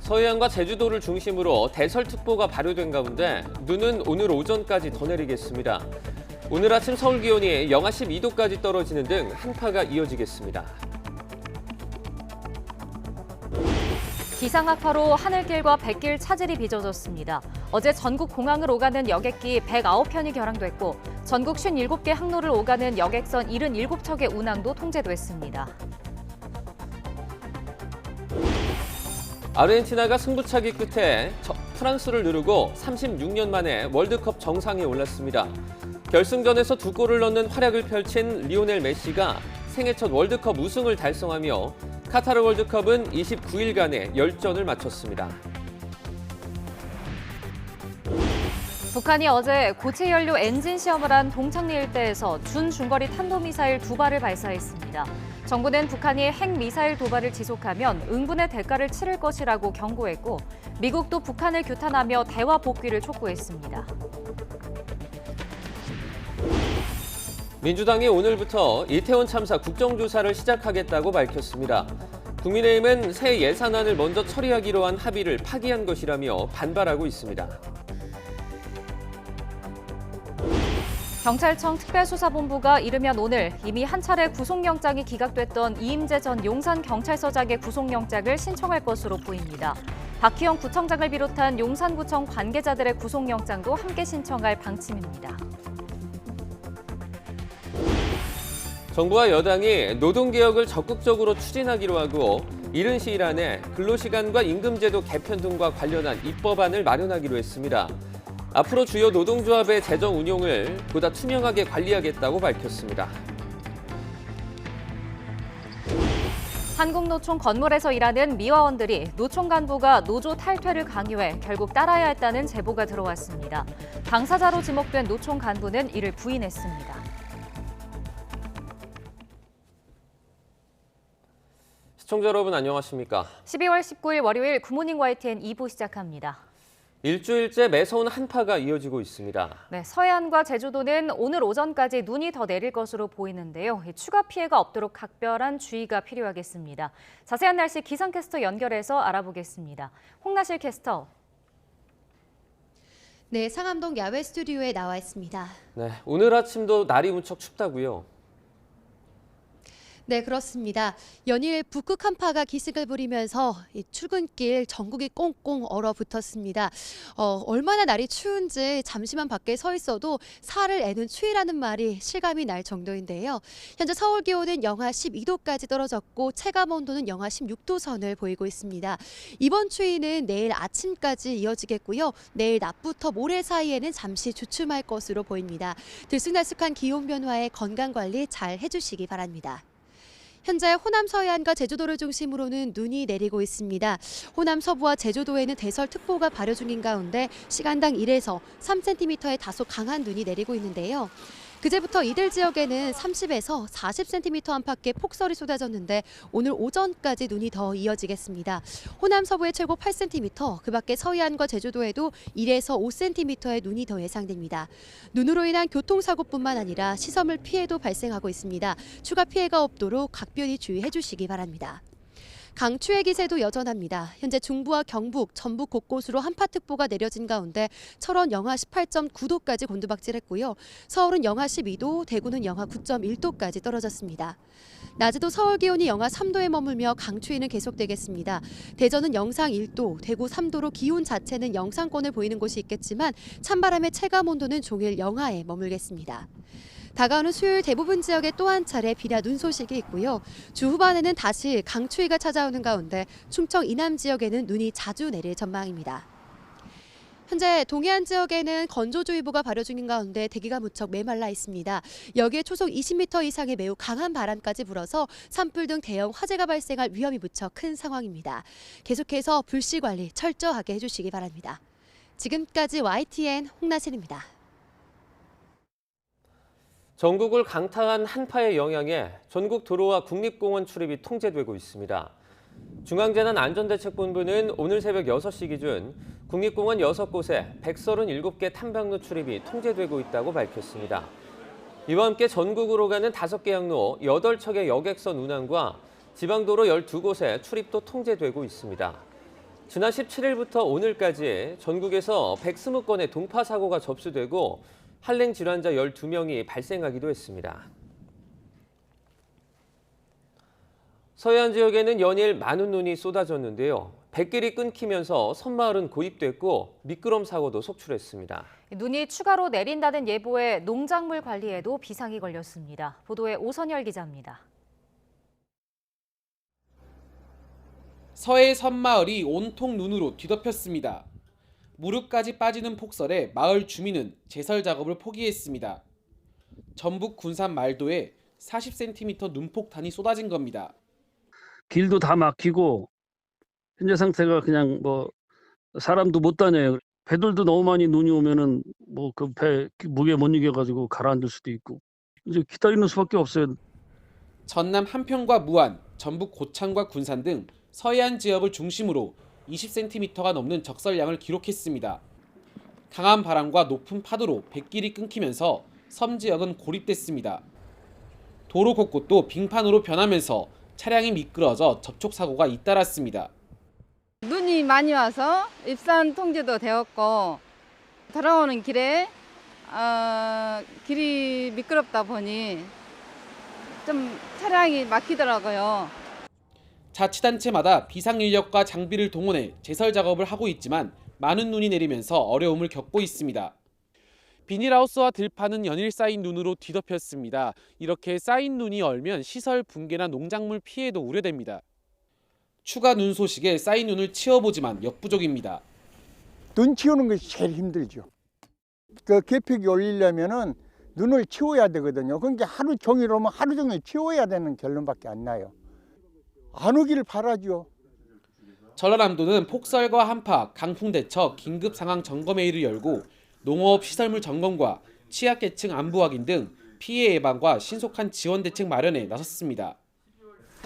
서해안과 제주도를 중심으로 대설특보가 발효된 가운데 눈은 오늘 오전까지 더 내리겠습니다. 오늘 아침 서울 기온이 영하 12도까지 떨어지는 등 한파가 이어지겠습니다. 기상악화로 하늘길과 뱃길 차질이 빚어졌습니다. 어제 전국 공항을 오가는 여객기 109편이 결항됐고 전국 57개 항로를 오가는 여객선 77척의 운항도 통제됐습니다. 아르헨티나가 승부차기 끝에 프랑스를 누르고 36년 만에 월드컵 정상에 올랐습니다. 결승전에서 2골을 넣는 활약을 펼친 리오넬 메시가 생애 첫 월드컵 우승을 달성하며 카타르 월드컵은 29일간의 열전을 마쳤습니다. 북한이 어제 고체 연료 엔진 시험을 한 동창리 일대에서 준중거리 탄도미사일 2발을 발사했습니다. 정부는 북한이 핵미사일 도발을 지속하면 응분의 대가를 치를 것이라고 경고했고 미국도 북한을 규탄하며 대화 복귀를 촉구했습니다. 민주당이 오늘부터 이태원 참사 국정조사를 시작하겠다고 밝혔습니다. 국민의힘은 새 예산안을 먼저 처리하기로 한 합의를 파기한 것이라며 반발하고 있습니다. 경찰청 특별수사본부가 이르면 오늘 이미 한 차례 구속영장이 기각됐던 이임재 전 용산경찰서장의 구속영장을 신청할 것으로 보입니다. 박희영 구청장을 비롯한 용산구청 관계자들의 구속영장도 함께 신청할 방침입니다. 정부와 여당이 노동개혁을 적극적으로 추진하기로 하고 이른 시일 안에 근로시간과 임금제도 개편 등과 관련한 입법안을 마련하기로 했습니다. 앞으로 주요 노동조합의 재정 운용을 보다 투명하게 관리하겠다고 밝혔습니다. 한국노총 건물에서 일하는 미화원들이 노총 간부가 노조 탈퇴를 강요해 결국 따라야 했다는 제보가 들어왔습니다. 당사자로 지목된 노총 간부는 이를 부인했습니다. 시청자 여러분 안녕하십니까? 12월 19일 월요일 굿모닝 YTN 2부 시작합니다. 일주일째 매서운 한파가 이어지고 있습니다. 네, 서해안과 제주도는 오늘 오전까지 눈이 더 내릴 것으로 보이는데요. 추가 피해가 없도록 각별한 주의가 필요하겠습니다. 자세한 날씨 기상캐스터 연결해서 알아보겠습니다. 홍나실 캐스터. 네, 상암동 야외 스튜디오에 나와 있습니다. 네, 오늘 아침도 날이 무척 춥다고요? 네, 그렇습니다. 연일 북극 한파가 기승을 부리면서 이 출근길 전국이 꽁꽁 얼어붙었습니다. 얼마나 날이 추운지 잠시만 밖에 서 있어도 살을 애는 추위라는 말이 실감이 날 정도인데요. 현재 서울 기온은 영하 12도까지 떨어졌고 체감 온도는 영하 16도 선을 보이고 있습니다. 이번 추위는 내일 아침까지 이어지겠고요. 내일 낮부터 모레 사이에는 잠시 주춤할 것으로 보입니다. 들쑥날쑥한 기온 변화에 건강관리 잘 해주시기 바랍니다. 현재 호남 서해안과 제주도를 중심으로는 눈이 내리고 있습니다. 호남 서부와 제주도에는 대설특보가 발효 중인 가운데 시간당 1에서 3cm의 다소 강한 눈이 내리고 있는데요. 그제부터 이들 지역에는 30에서 40cm 안팎의 폭설이 쏟아졌는데 오늘 오전까지 눈이 더 이어지겠습니다. 호남 서부에 최고 8cm, 그 밖에 서해안과 제주도에도 1에서 5cm의 눈이 더 예상됩니다. 눈으로 인한 교통사고뿐만 아니라 시설물 피해도 발생하고 있습니다. 추가 피해가 없도록 각별히 주의해 주시기 바랍니다. 강추의 기세도 여전합니다. 현재 중부와 경북, 전북 곳곳으로 한파특보가 내려진 가운데 철원 영하 18.9도까지 곤두박질했고요. 서울은 영하 12도, 대구는 영하 9.1도까지 떨어졌습니다. 낮에도 서울 기온이 영하 3도에 머물며 강추위는 계속되겠습니다. 대전은 영상 1도, 대구 3도로 기온 자체는 영상권을 보이는 곳이 있겠지만 찬바람의 체감 온도는 종일 영하에 머물겠습니다. 다가오는 수요일 대부분 지역에 또 한 차례 비나 눈 소식이 있고요. 주 후반에는 다시 강추위가 찾아오는 가운데 충청 이남 지역에는 눈이 자주 내릴 전망입니다. 현재 동해안 지역에는 건조주의보가 발효 중인 가운데 대기가 무척 메말라 있습니다. 여기에 초속 20m 이상의 매우 강한 바람까지 불어서 산불 등 대형 화재가 발생할 위험이 무척 큰 상황입니다. 계속해서 불씨 관리 철저하게 해주시기 바랍니다. 지금까지 YTN 홍나슬입니다. 전국을 강타한 한파의 영향에 전국 도로와 국립공원 출입이 통제되고 있습니다. 중앙재난안전대책본부는 오늘 새벽 6시 기준 국립공원 6곳에 137개 탐방로 출입이 통제되고 있다고 밝혔습니다. 이와 함께 전국으로 가는 5개 항로 8척의 여객선 운항과 지방도로 12곳에 출입도 통제되고 있습니다. 지난 17일부터 오늘까지 전국에서 120건의 동파 사고가 접수되고 한랭 질환자 12명이 발생하기도 했습니다. 서해안 지역에는 연일 많은 눈이 쏟아졌는데요. 뱃길이 끊기면서 섬마을은 고립됐고 미끄럼 사고도 속출했습니다. 눈이 추가로 내린다는 예보에 농작물 관리에도 비상이 걸렸습니다. 보도에 오선열 기자입니다. 서해 섬마을이 온통 눈으로 뒤덮였습니다. 무릎까지 빠지는 폭설에 마을 주민은 제설 작업을 포기했습니다. 전북 군산 말도에 40cm 눈폭탄이 쏟아진 겁니다. 길도 다 막히고 현재 상태가 그냥 사람도 못 다녀요. 배들도 너무 많이 눈이 오면은 그 배 무게 못 이겨가지고 가라앉을 수도 있고 이제 기다리는 수밖에 없어요. 전남 한평과 무안, 전북 고창과 군산 등 서해안 지역을 중심으로 20cm가 넘는 적설량을 기록했습니다. 강한 바람과 높은 파도로 뱃길이 끊기면서 섬 지역은 고립됐습니다. 도로 곳곳도 빙판으로 변하면서 차량이 미끄러져 접촉사고가 잇따랐습니다. 눈이 많이 와서 입산 통제도 되었고 돌아오는 길에 길이 미끄럽다 보니 좀 차량이 막히더라고요. 자치단체마다 비상인력과 장비를 동원해 제설 작업을 하고 있지만 많은 눈이 내리면서 어려움을 겪고 있습니다. 비닐하우스와 들판은 연일 쌓인 눈으로 뒤덮였습니다. 이렇게 쌓인 눈이 얼면 시설 붕괴나 농작물 피해도 우려됩니다. 추가 눈 소식에 쌓인 눈을 치워보지만 역부족입니다. 눈 치우는 것이 제일 힘들죠. 그 계획이 올리려면은 눈을 치워야 되거든요. 그러니까 하루 종일 오면 하루 종일 치워야 되는 결론밖에 안 나요. 안 오기를 바라죠. 전라남도는 폭설과 한파, 강풍 대처 긴급 상황 점검회의를 열고 농업 시설물 점검과 취약계층 안부 확인 등 피해 예방과 신속한 지원 대책 마련에 나섰습니다.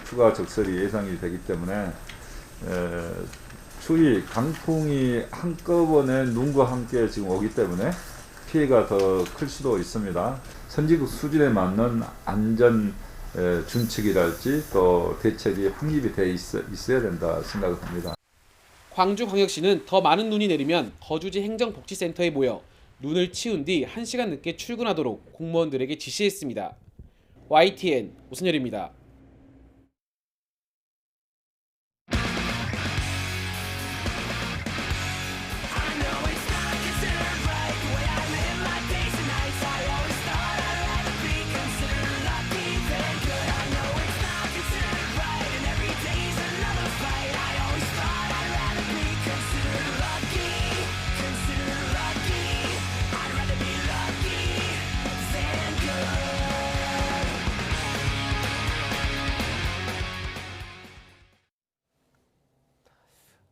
추가 적설이 예상이 되기 때문에 추위, 강풍이 한꺼번에 눈과 함께 지금 오기 때문에 피해가 더 클 수도 있습니다. 선진국 수준에 맞는 안전 준칙이랄지 또 대책이 확립이 돼 있어야 된다 생각합니다. 광주광역시는 더 많은 눈이 내리면 거주지 행정복지센터에 모여 눈을 치운 뒤 1시간 늦게 출근하도록 공무원들에게 지시했습니다. YTN 오선열입니다.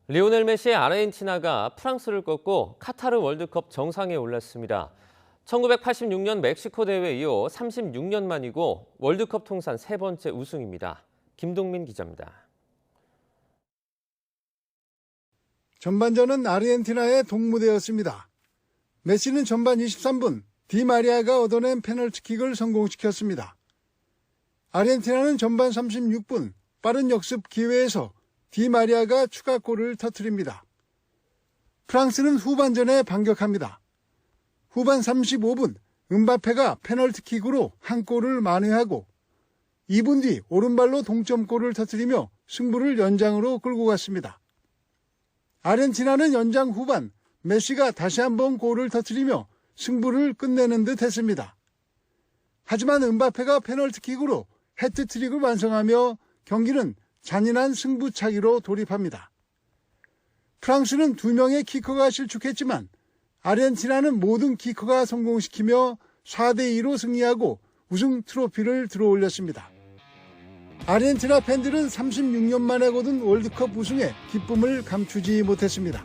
리오넬 메시의 아르헨티나가 프랑스를 꺾고 카타르 월드컵 정상에 올랐습니다. 1986년 멕시코 대회 이후 36년 만이고 월드컵 통산 3번째 우승입니다. 김동민 기자입니다. 전반전은 아르헨티나의 동무대였습니다. 메시는 전반 23분 디마리아가 얻어낸 페널티킥을 성공시켰습니다. 아르헨티나는 전반 36분 빠른 역습 기회에서 디마리아가 추가골을 터뜨립니다. 프랑스는 후반전에 반격합니다. 후반 35분 음바페가 페널티킥으로 한 골을 만회하고 2분 뒤 오른발로 동점골을 터뜨리며 승부를 연장으로 끌고 갔습니다. 아르헨티나는 연장 후반 메시가 다시 한번 골을 터뜨리며 승부를 끝내는 듯 했습니다. 하지만 음바페가 페널티킥으로 해트트릭을 완성하며 경기는 잔인한 승부차기로 돌입합니다. 프랑스는 2명의 키커가 실축했지만 아르헨티나는 모든 키커가 성공시키며 4대2로 승리하고 우승 트로피를 들어올렸습니다. 아르헨티나 팬들은 36년 만에 거둔 월드컵 우승에 기쁨을 감추지 못했습니다.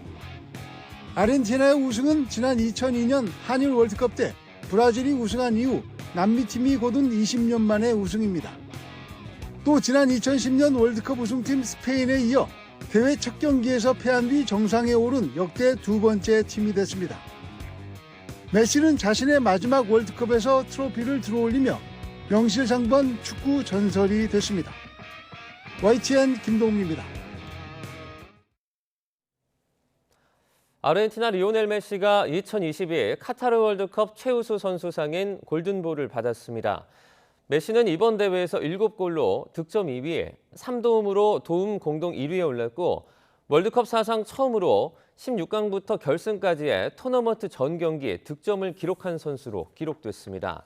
아르헨티나의 우승은 지난 2002년 한일 월드컵 때 브라질이 우승한 이후 남미팀이 거둔 20년 만의 우승입니다. 또 지난 2010년 월드컵 우승팀 스페인에 이어 대회 첫 경기에서 패한 뒤 정상에 오른 역대 2번째 팀이 됐습니다. 메시는 자신의 마지막 월드컵에서 트로피를 들어올리며 명실상부한 축구 전설이 됐습니다. YTN 김동민입니다. 아르헨티나 리오넬 메시가 2022 카타르 월드컵 최우수 선수상인 골든볼을 받았습니다. 메시는 이번 대회에서 7골로 득점 2위, 3도움으로 도움 공동 1위에 올랐고 월드컵 사상 처음으로 16강부터 결승까지의 토너먼트 전 경기 득점을 기록한 선수로 기록됐습니다.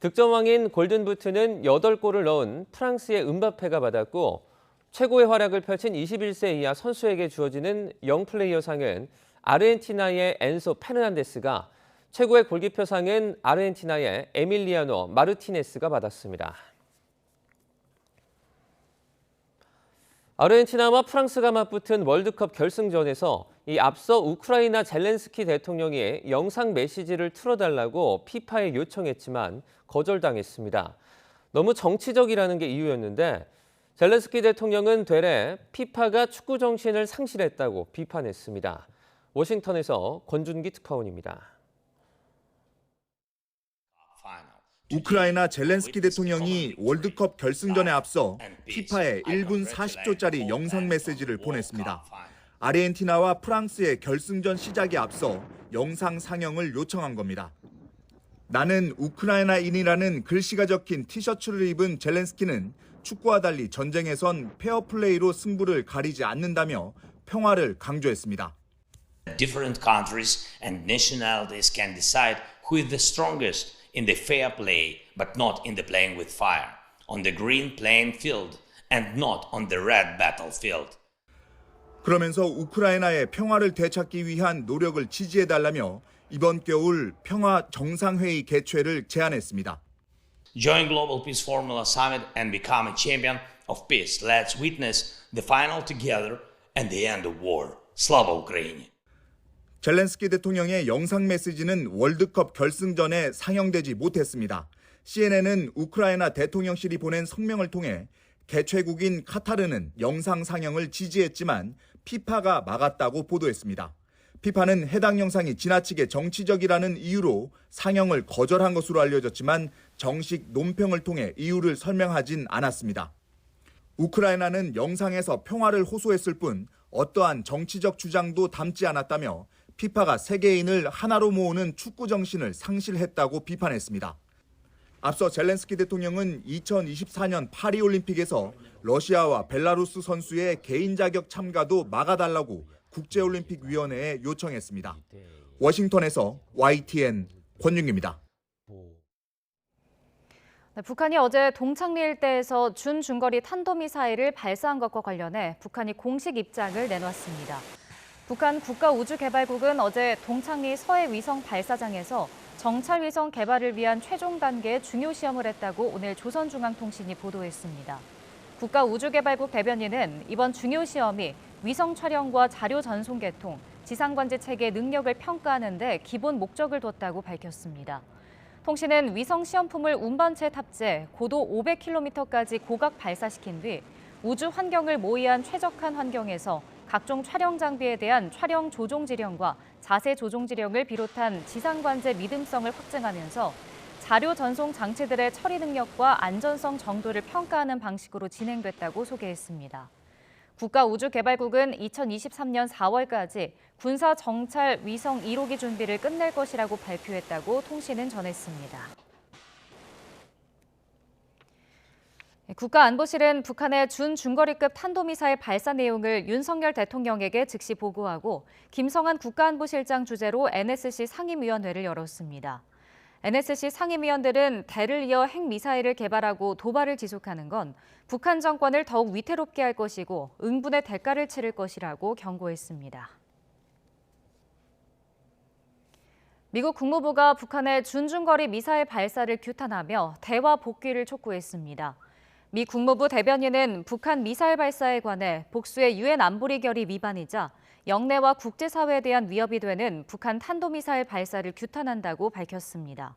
득점왕인 골든부트는 8골을 넣은 프랑스의 음바페가 받았고 최고의 활약을 펼친 21세 이하 선수에게 주어지는 영플레이어상은 아르헨티나의 엔소 페르난데스가, 최고의 골키퍼상은 아르헨티나의 에밀리아노 마르티네스가 받았습니다. 아르헨티나와 프랑스가 맞붙은 월드컵 결승전에서 앞서 우크라이나 젤렌스키 대통령이 영상 메시지를 틀어달라고 피파에 요청했지만 거절당했습니다. 너무 정치적이라는 게 이유였는데 젤렌스키 대통령은 되레 피파가 축구 정신을 상실했다고 비판했습니다. 워싱턴에서 권준기 특파원입니다. 우크라이나 젤렌스키 대통령이 월드컵 결승전에 앞서 피파에 1분 40초짜리 영상 메시지를 보냈습니다. 아르헨티나와 프랑스의 결승전 시작에 앞서 영상 상영을 요청한 겁니다. 나는 우크라이나인이라는 글씨가 적힌 티셔츠를 입은 젤렌스키는 축구와 달리 전쟁에선 페어플레이로 승부를 가리지 않는다며 평화를 강조했습니다. Different countries and nationalities can decide who is the strongest in the fair play, but not in the playing with fire, on the green playing field and not on the red battlefield. 그러면서 우크라이나의 평화를 되찾기 위한 노력을 지지해달라며 이번 겨울 평화 정상회의 개최를 제안했습니다. Join Global Peace Formula Summit and become a champion of peace. Let's witness the final together and the end of war. Slava Ukraini. 젤렌스키 대통령의 영상 메시지는 월드컵 결승전에 상영되지 못했습니다. CNN은 우크라이나 대통령실이 보낸 성명을 통해 개최국인 카타르는 영상 상영을 지지했지만 피파가 막았다고 보도했습니다. 피파는 해당 영상이 지나치게 정치적이라는 이유로 상영을 거절한 것으로 알려졌지만 정식 논평을 통해 이유를 설명하진 않았습니다. 우크라이나는 영상에서 평화를 호소했을 뿐 어떠한 정치적 주장도 담지 않았다며 피파가 세계인을 하나로 모으는 축구 정신을 상실했다고 비판했습니다. 앞서 젤렌스키 대통령은 2024년 파리올림픽에서 러시아와 벨라루스 선수의 개인 자격 참가도 막아달라고 국제올림픽위원회에 요청했습니다. 워싱턴에서 YTN 권윤기입니다. 네, 북한이 어제 동창리 일대에서 준중거리 탄도미사일을 발사한 것과 관련해 북한이 공식 입장을 내놨습니다. 북한 국가우주개발국은 어제 동창리 서해 위성 발사장에서 정찰 위성 개발을 위한 최종 단계의 중요 시험을 했다고 오늘 조선중앙통신이 보도했습니다. 국가우주개발국 대변인은 이번 중요 시험이 위성 촬영과 자료 전송 개통, 지상관제 체계 능력을 평가하는 데 기본 목적을 뒀다고 밝혔습니다. 통신은 위성 시험품을 운반체에 탑재 고도 500km까지 고각 발사시킨 뒤 우주 환경을 모의한 최적한 환경에서 각종 촬영 장비에 대한 촬영 조종 지령과 자세 조종 지령을 비롯한 지상관제 믿음성을 확증하면서 자료 전송 장치들의 처리 능력과 안전성 정도를 평가하는 방식으로 진행됐다고 소개했습니다. 국가우주개발국은 2023년 4월까지 군사 정찰 위성 1호기 준비를 끝낼 것이라고 발표했다고 통신은 전했습니다. 국가안보실은 북한의 준중거리급 탄도미사일 발사 내용을 윤석열 대통령에게 즉시 보고하고 김성한 국가안보실장 주재로 NSC 상임위원회를 열었습니다. NSC 상임위원들은 대를 이어 핵미사일을 개발하고 도발을 지속하는 건 북한 정권을 더욱 위태롭게 할 것이고 응분의 대가를 치를 것이라고 경고했습니다. 미국 국무부가 북한의 준중거리 미사일 발사를 규탄하며 대화 복귀를 촉구했습니다. 미 국무부 대변인은 북한 미사일 발사에 관해 복수의 유엔 안보리 결의 위반이자 영내와 국제사회에 대한 위협이 되는 북한 탄도미사일 발사를 규탄한다고 밝혔습니다.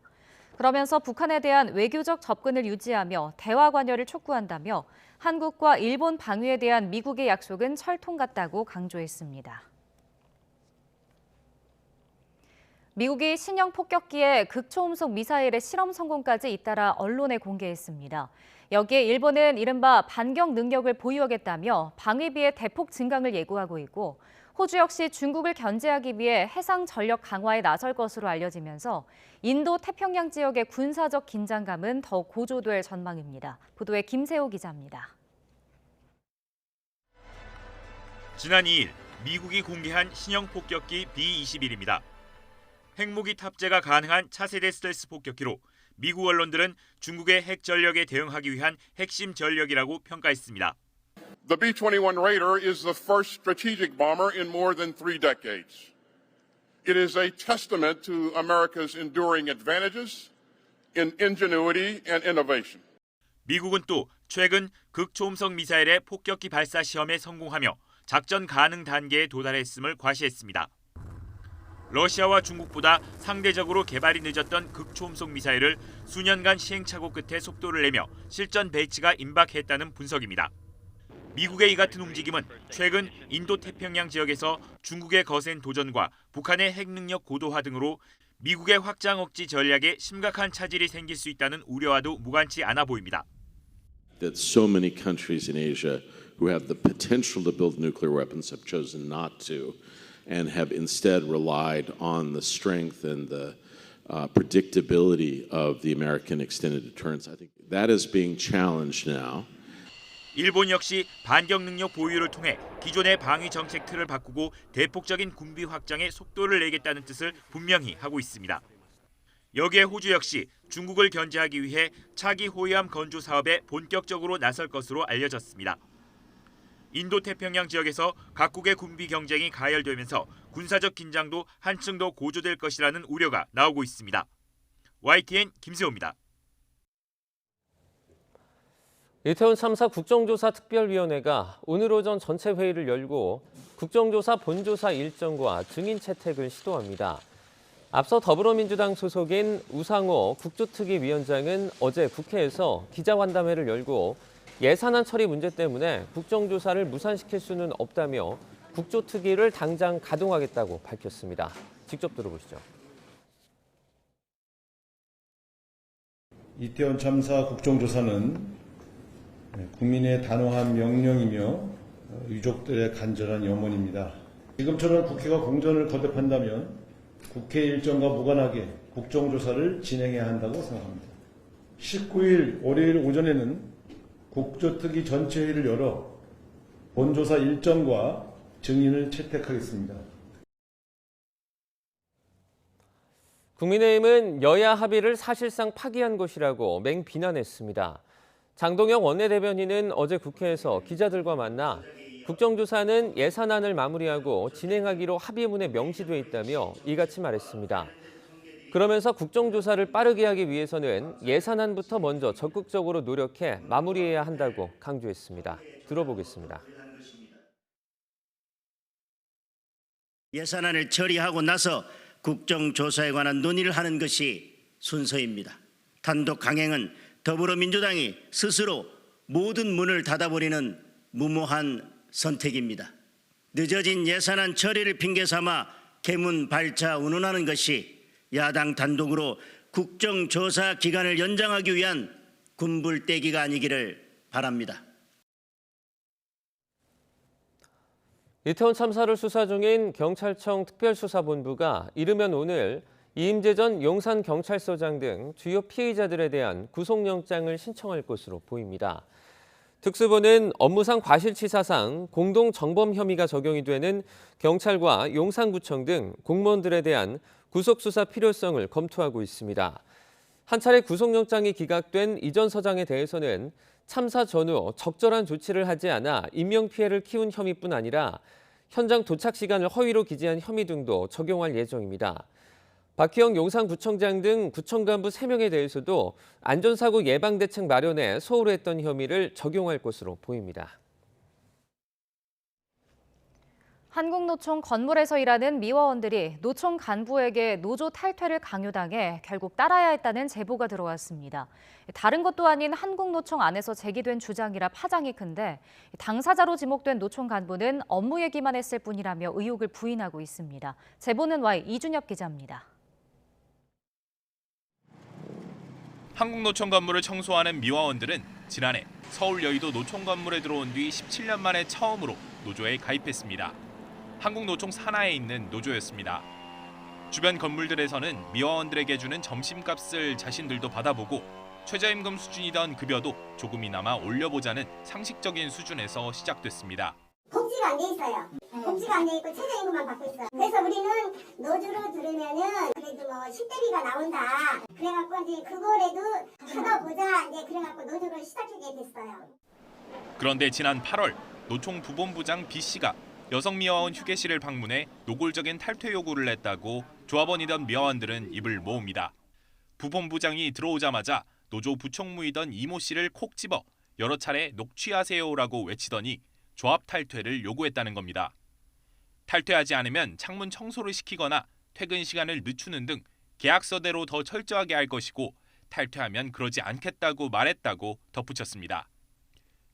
그러면서 북한에 대한 외교적 접근을 유지하며 대화 관여를 촉구한다며 한국과 일본 방위에 대한 미국의 약속은 철통 같다고 강조했습니다. 미국이 신형 폭격기의 극초음속 미사일의 실험 성공까지 잇따라 언론에 공개했습니다. 여기에 일본은 이른바 반격 능력을 보유하겠다며 방위비의 대폭 증강을 예고하고 있고 호주 역시 중국을 견제하기 위해 해상 전력 강화에 나설 것으로 알려지면서 인도 태평양 지역의 군사적 긴장감은 더 고조될 전망입니다. 보도에 김세호 기자입니다. 지난 2일 미국이 공개한 신형 폭격기 B-21입니다. 핵무기 탑재가 가능한 차세대 스텔스 폭격기로 미국 언론들은 중국의 핵 전력에 대응하기 위한 핵심 전력이라고 평가했습니다. The B-21 Raider is the first strategic bomber in more than 3 decades. It is a testament to America's enduring advantages in ingenuity and innovation. 미국은 또 최근 극초음속 미사일의 폭격기 발사 시험에 성공하며 작전 가능 단계에 도달했음을 과시했습니다. 러시아와 중국보다 상대적으로 개발이 늦었던 극초음속 미사일을 수년간 시행착오 끝에 속도를 내며 실전 배치가 임박했다는 분석입니다. 미국의 이 같은 움직임은 최근 인도 태평양 지역에서 중국의 거센 도전과 북한의 핵 능력 고도화 등으로 미국의 확장 억지 전략에 심각한 차질이 생길 수 있다는 우려와도 무관치 않아 보입니다. That so many countries in Asia who have the potential to build nuclear weapons have chosen not to and have instead relied on the strength and the predictability of the American extended deterrence. I think that is being challenged now. 일본 역시 반격 능력 보유를 통해 기존의 방위 정책 틀을 바꾸고 대폭적인 군비 확장에 속도를 내겠다는 뜻을 분명히 하고 있습니다. 여기에 호주 역시 중국을 견제하기 위해 차기 호위함 건조 사업에 본격적으로 나설 것으로 알려졌습니다. 인도 태평양 지역에서 각국의 군비 경쟁이 가열되면서 군사적 긴장도 한층 더 고조될 것이라는 우려가 나오고 있습니다. YTN 김세호입니다. 이태원 참사 국정조사 특별위원회가 오늘 오전 전체 회의를 열고 국정조사 본조사 일정과 증인 채택을 시도합니다. 앞서 더불어민주당 소속인 우상호 국조특위위원장은 어제 국회에서 기자간담회를 열고 예산안 처리 문제 때문에 국정조사를 무산시킬 수는 없다며 국조특위를 당장 가동하겠다고 밝혔습니다. 직접 들어보시죠. 이태원 참사 국정조사는 국민의 단호한 명령이며 유족들의 간절한 염원입니다. 지금처럼 국회가 공전을 거듭한다면 국회 일정과 무관하게 국정조사를 진행해야 한다고 생각합니다. 19일 월요일 오전에는 국조특위 전체 회의를 열어 본조사 일정과 증인을 채택하겠습니다. 국민의힘은 여야 합의를 사실상 파기한 것이라고 맹비난했습니다. 장동영 원내대변인은 어제 국회에서 기자들과 만나 국정조사는 예산안을 마무리하고 진행하기로 합의문에 명시돼 있다며 이같이 말했습니다. 그러면서 국정조사를 빠르게 하기 위해서는 예산안부터 먼저 적극적으로 노력해 마무리해야 한다고 강조했습니다. 들어보겠습니다. 예산안을 처리하고 나서 국정조사에 관한 논의를 하는 것이 순서입니다. 단독 강행은 더불어민주당이 스스로 모든 문을 닫아버리는 무모한 선택입니다. 늦어진 예산안 처리를 핑계삼아 개문 발차 운운하는 것이 야당 단독으로 국정조사 기간을 연장하기 위한 군불대기가 아니기를 바랍니다. 이태원 참사를 수사 중인 경찰청 특별수사본부가 이르면 오늘 이임재 전 용산경찰서장 등 주요 피의자들에 대한 구속영장을 신청할 것으로 보입니다. 특수부는 업무상 과실치사상 공동정범 혐의가 적용이 되는 경찰과 용산구청 등 공무원들에 대한 구속수사 필요성을 검토하고 있습니다. 한 차례 구속영장이 기각된 이 전 서장에 대해서는 참사 전후 적절한 조치를 하지 않아 인명피해를 키운 혐의뿐 아니라 현장 도착 시간을 허위로 기재한 혐의 등도 적용할 예정입니다. 박희영 용산구청장 등 구청 간부 3명에 대해서도 안전사고 예방대책 마련에 소홀히 했던 혐의를 적용할 것으로 보입니다. 한국노총 건물에서 일하는 미화원들이 노총 간부에게 노조 탈퇴를 강요당해 결국 따라야 했다는 제보가 들어왔습니다. 다른 것도 아닌 한국노총 안에서 제기된 주장이라 파장이 큰데 당사자로 지목된 노총 간부는 업무 얘기만 했을 뿐이라며 의혹을 부인하고 있습니다. 제보는 Y 이준엽 기자입니다. 한국노총 건물을 청소하는 미화원들은 지난해 서울 여의도 노총 건물에 들어온 뒤 17년 만에 처음으로 노조에 가입했습니다. 한국노총 산하에 있는 노조였습니다. 주변 건물들에서는 미화원들에게 주는 점심값을 자신들도 받아보고 최저임금 수준이던 급여도 조금이나마 올려보자는 상식적인 수준에서 시작됐습니다. 복지가 안 돼 있어요. 복지가 안 돼 있고 최저임금만 받고 있어요. 그래서 우리는 노조로 들으면은 그래도 뭐 10대비가 나온다. 그래갖고 이제 그거라도 찾아보자. 이제 그래갖고 노조를 시작하게 됐어요. 그런데 지난 8월 노총 부본부장 B씨가 여성 미화원 휴게실을 방문해 노골적인 탈퇴 요구를 냈다고 조합원이던 미화원들은 입을 모읍니다. 부본부장이 들어오자마자 노조 부총무이던 이모 씨를 콕 집어 여러 차례 녹취하세요라고 외치더니 조합 탈퇴를 요구했다는 겁니다. 탈퇴하지 않으면 창문 청소를 시키거나 퇴근 시간을 늦추는 등 계약서대로 더 철저하게 할 것이고 탈퇴하면 그러지 않겠다고 말했다고 덧붙였습니다.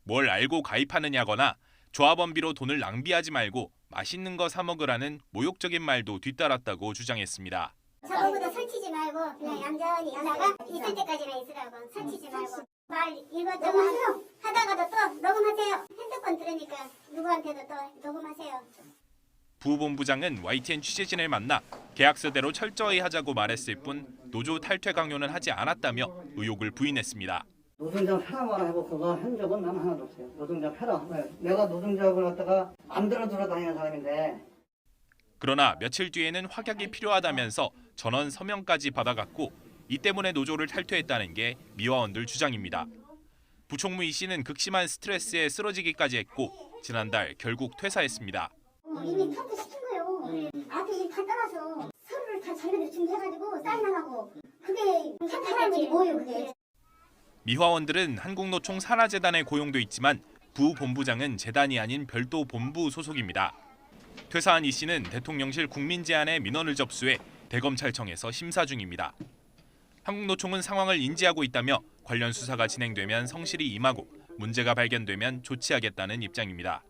뭘 알고 가입하느냐거나 조합원비로 돈을 낭비하지 말고 맛있는 거 사 먹으라는 모욕적인 말도 뒤따랐다고 주장했습니다. 저거보다 설치지 말고 그냥 얌전히 하다가 있을 때까지만 있으라고. 설치지 말고. 말 이것저것 하다가도 또 녹음하세요. 핸드폰 들으니까 누구한테도 또 녹음하세요. 부본부장은 YTN 취재진을 만나 계약서대로 철저히 하자고 말했을 뿐 노조 탈퇴 강요는 하지 않았다며 의혹을 부인했습니다. 노동자 폐라만 하고 그거 한 적은 난 하나도 없어요. 노동자 폐라. 내가 노동자를 갖다가 안 돌아다니는 사람인데. 그러나 며칠 뒤에는 확약이 필요하다면서 전원 서명까지 받아갔고 이 때문에 노조를 탈퇴했다는 게 미화원들 주장입니다. 부총무 이 씨는 극심한 스트레스에 쓰러지기까지 했고 지난달 결국 퇴사했습니다. 이미 탈퇴 시킨 거예요. 앞에 일 다 따라서 서류를 다 자기들 준비해가지고 사인하라고. 그게 탈퇴하는 일이 뭐예요 그게. 미화원들은 한국노총 산하재단에 고용돼 있지만 부본부장은 재단이 아닌 별도 본부 소속입니다. 퇴사한 이 씨는 대통령실 국민제안에 민원을 접수해 대검찰청에서 심사 중입니다. 한국노총은 상황을 인지하고 있다며 관련 수사가 진행되면 성실히 임하고 문제가 발견되면 조치하겠다는 입장입니다.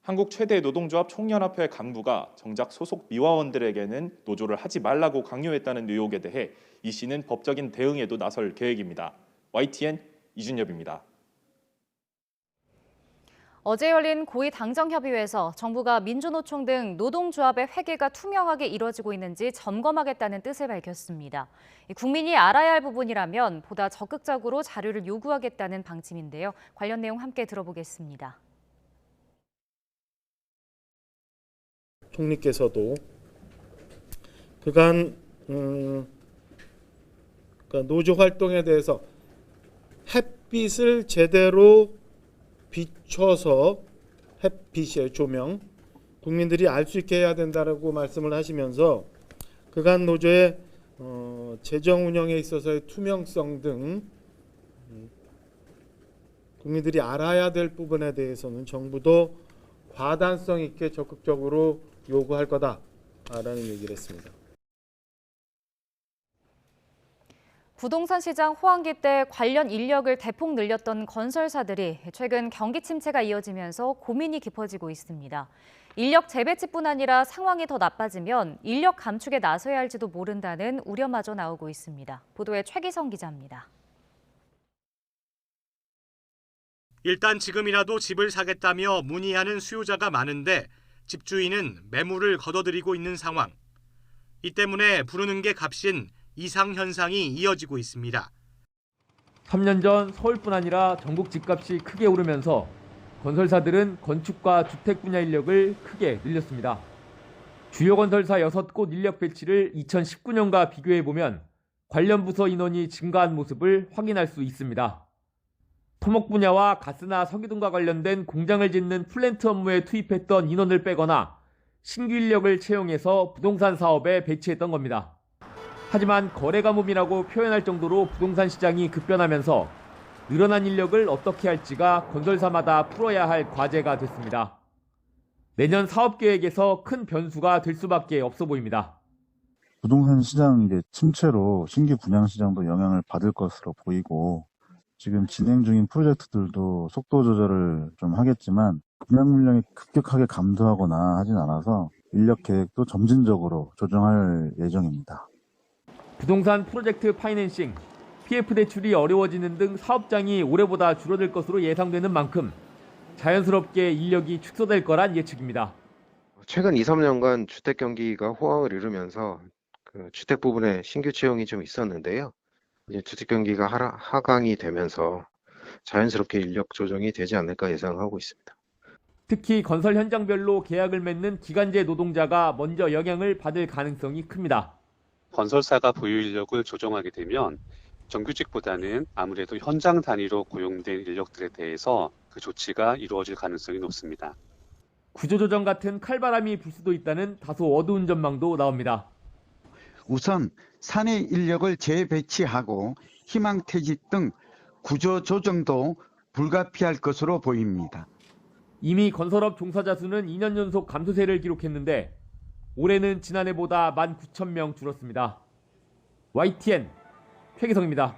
한국 최대 노동조합 총연합회 간부가 정작 소속 미화원들에게는 노조를 하지 말라고 강요했다는 의혹에 대해 이 씨는 법적인 대응에도 나설 계획입니다. YTN 이준엽입니다. 어제 열린 고위 당정협의회에서 정부가 민주노총 등 노동조합의 회계가 투명하게 이뤄지고 있는지 점검하겠다는 뜻을 밝혔습니다. 국민이 알아야 할 부분이라면 보다 적극적으로 자료를 요구하겠다는 방침인데요. 관련 내용 함께 들어보겠습니다. 총리께서도 그간 노조 활동에 대해서 햇빛을 제대로 비춰서 햇빛의 조명, 국민들이 알 수 있게 해야 된다고 말씀을 하시면서 그간 노조의 재정 운영에 있어서의 투명성 등 국민들이 알아야 될 부분에 대해서는 정부도 과단성 있게 적극적으로 요구할 거다라는 얘기를 했습니다. 부동산 시장 호황기 때 관련 인력을 대폭 늘렸던 건설사들이 최근 경기 침체가 이어지면서 고민이 깊어지고 있습니다. 인력 재배치뿐 아니라 상황이 더 나빠지면 인력 감축에 나서야 할지도 모른다는 우려마저 나오고 있습니다. 보도에 최기성 기자입니다. 일단 지금이라도 집을 사겠다며 문의하는 수요자가 많은데 집주인은 매물을 걷어들이고 있는 상황. 이 때문에 부르는 게 값인 이상 현상이 이어지고 있습니다. 3년 전 서울뿐 아니라 전국 집값이 크게 오르면서 건설사들은 건축과 주택 분야 인력을 크게 늘렸습니다. 주요 건설사 6곳 인력 배치를 2019년과 비교해보면 관련 부서 인원이 증가한 모습을 확인할 수 있습니다. 토목 분야와 가스나 석유 등과 관련된 공장을 짓는 플랜트 업무에 투입했던 인원을 빼거나 신규 인력을 채용해서 부동산 사업에 배치했던 겁니다. 하지만 거래 가뭄이라고 표현할 정도로 부동산 시장이 급변하면서 늘어난 인력을 어떻게 할지가 건설사마다 풀어야 할 과제가 됐습니다. 내년 사업 계획에서 큰 변수가 될 수밖에 없어 보입니다. 부동산 시장 침체로 신규 분양 시장도 영향을 받을 것으로 보이고 지금 진행 중인 프로젝트들도 속도 조절을 좀 하겠지만 분양 물량이 급격하게 감소하거나 하진 않아서 인력 계획도 점진적으로 조정할 예정입니다. 부동산 프로젝트 파이낸싱, PF 대출이 어려워지는 등 사업장이 올해보다 줄어들 것으로 예상되는 만큼 자연스럽게 인력이 축소될 거란 예측입니다. 최근 2, 3년간 주택 경기가 호황을 이루면서 그 주택 부분에 신규 채용이 좀 있었는데요. 이제 주택 경기가 하강이 되면서 자연스럽게 인력 조정이 되지 않을까 예상하고 있습니다. 특히 건설 현장별로 계약을 맺는 기간제 노동자가 먼저 영향을 받을 가능성이 큽니다. 건설사가 보유 인력을 조정하게 되면 정규직보다는 아무래도 현장 단위로 고용된 인력들에 대해서 그 조치가 이루어질 가능성이 높습니다. 구조조정 같은 칼바람이 불 수도 있다는 다소 어두운 전망도 나옵니다. 우선 사내 인력을 재배치하고 희망퇴직 등 구조조정도 불가피할 것으로 보입니다. 이미 건설업 종사자 수는 2년 연속 감소세를 기록했는데 올해는 지난해보다 19,000명 줄었습니다. YTN 최기성입니다.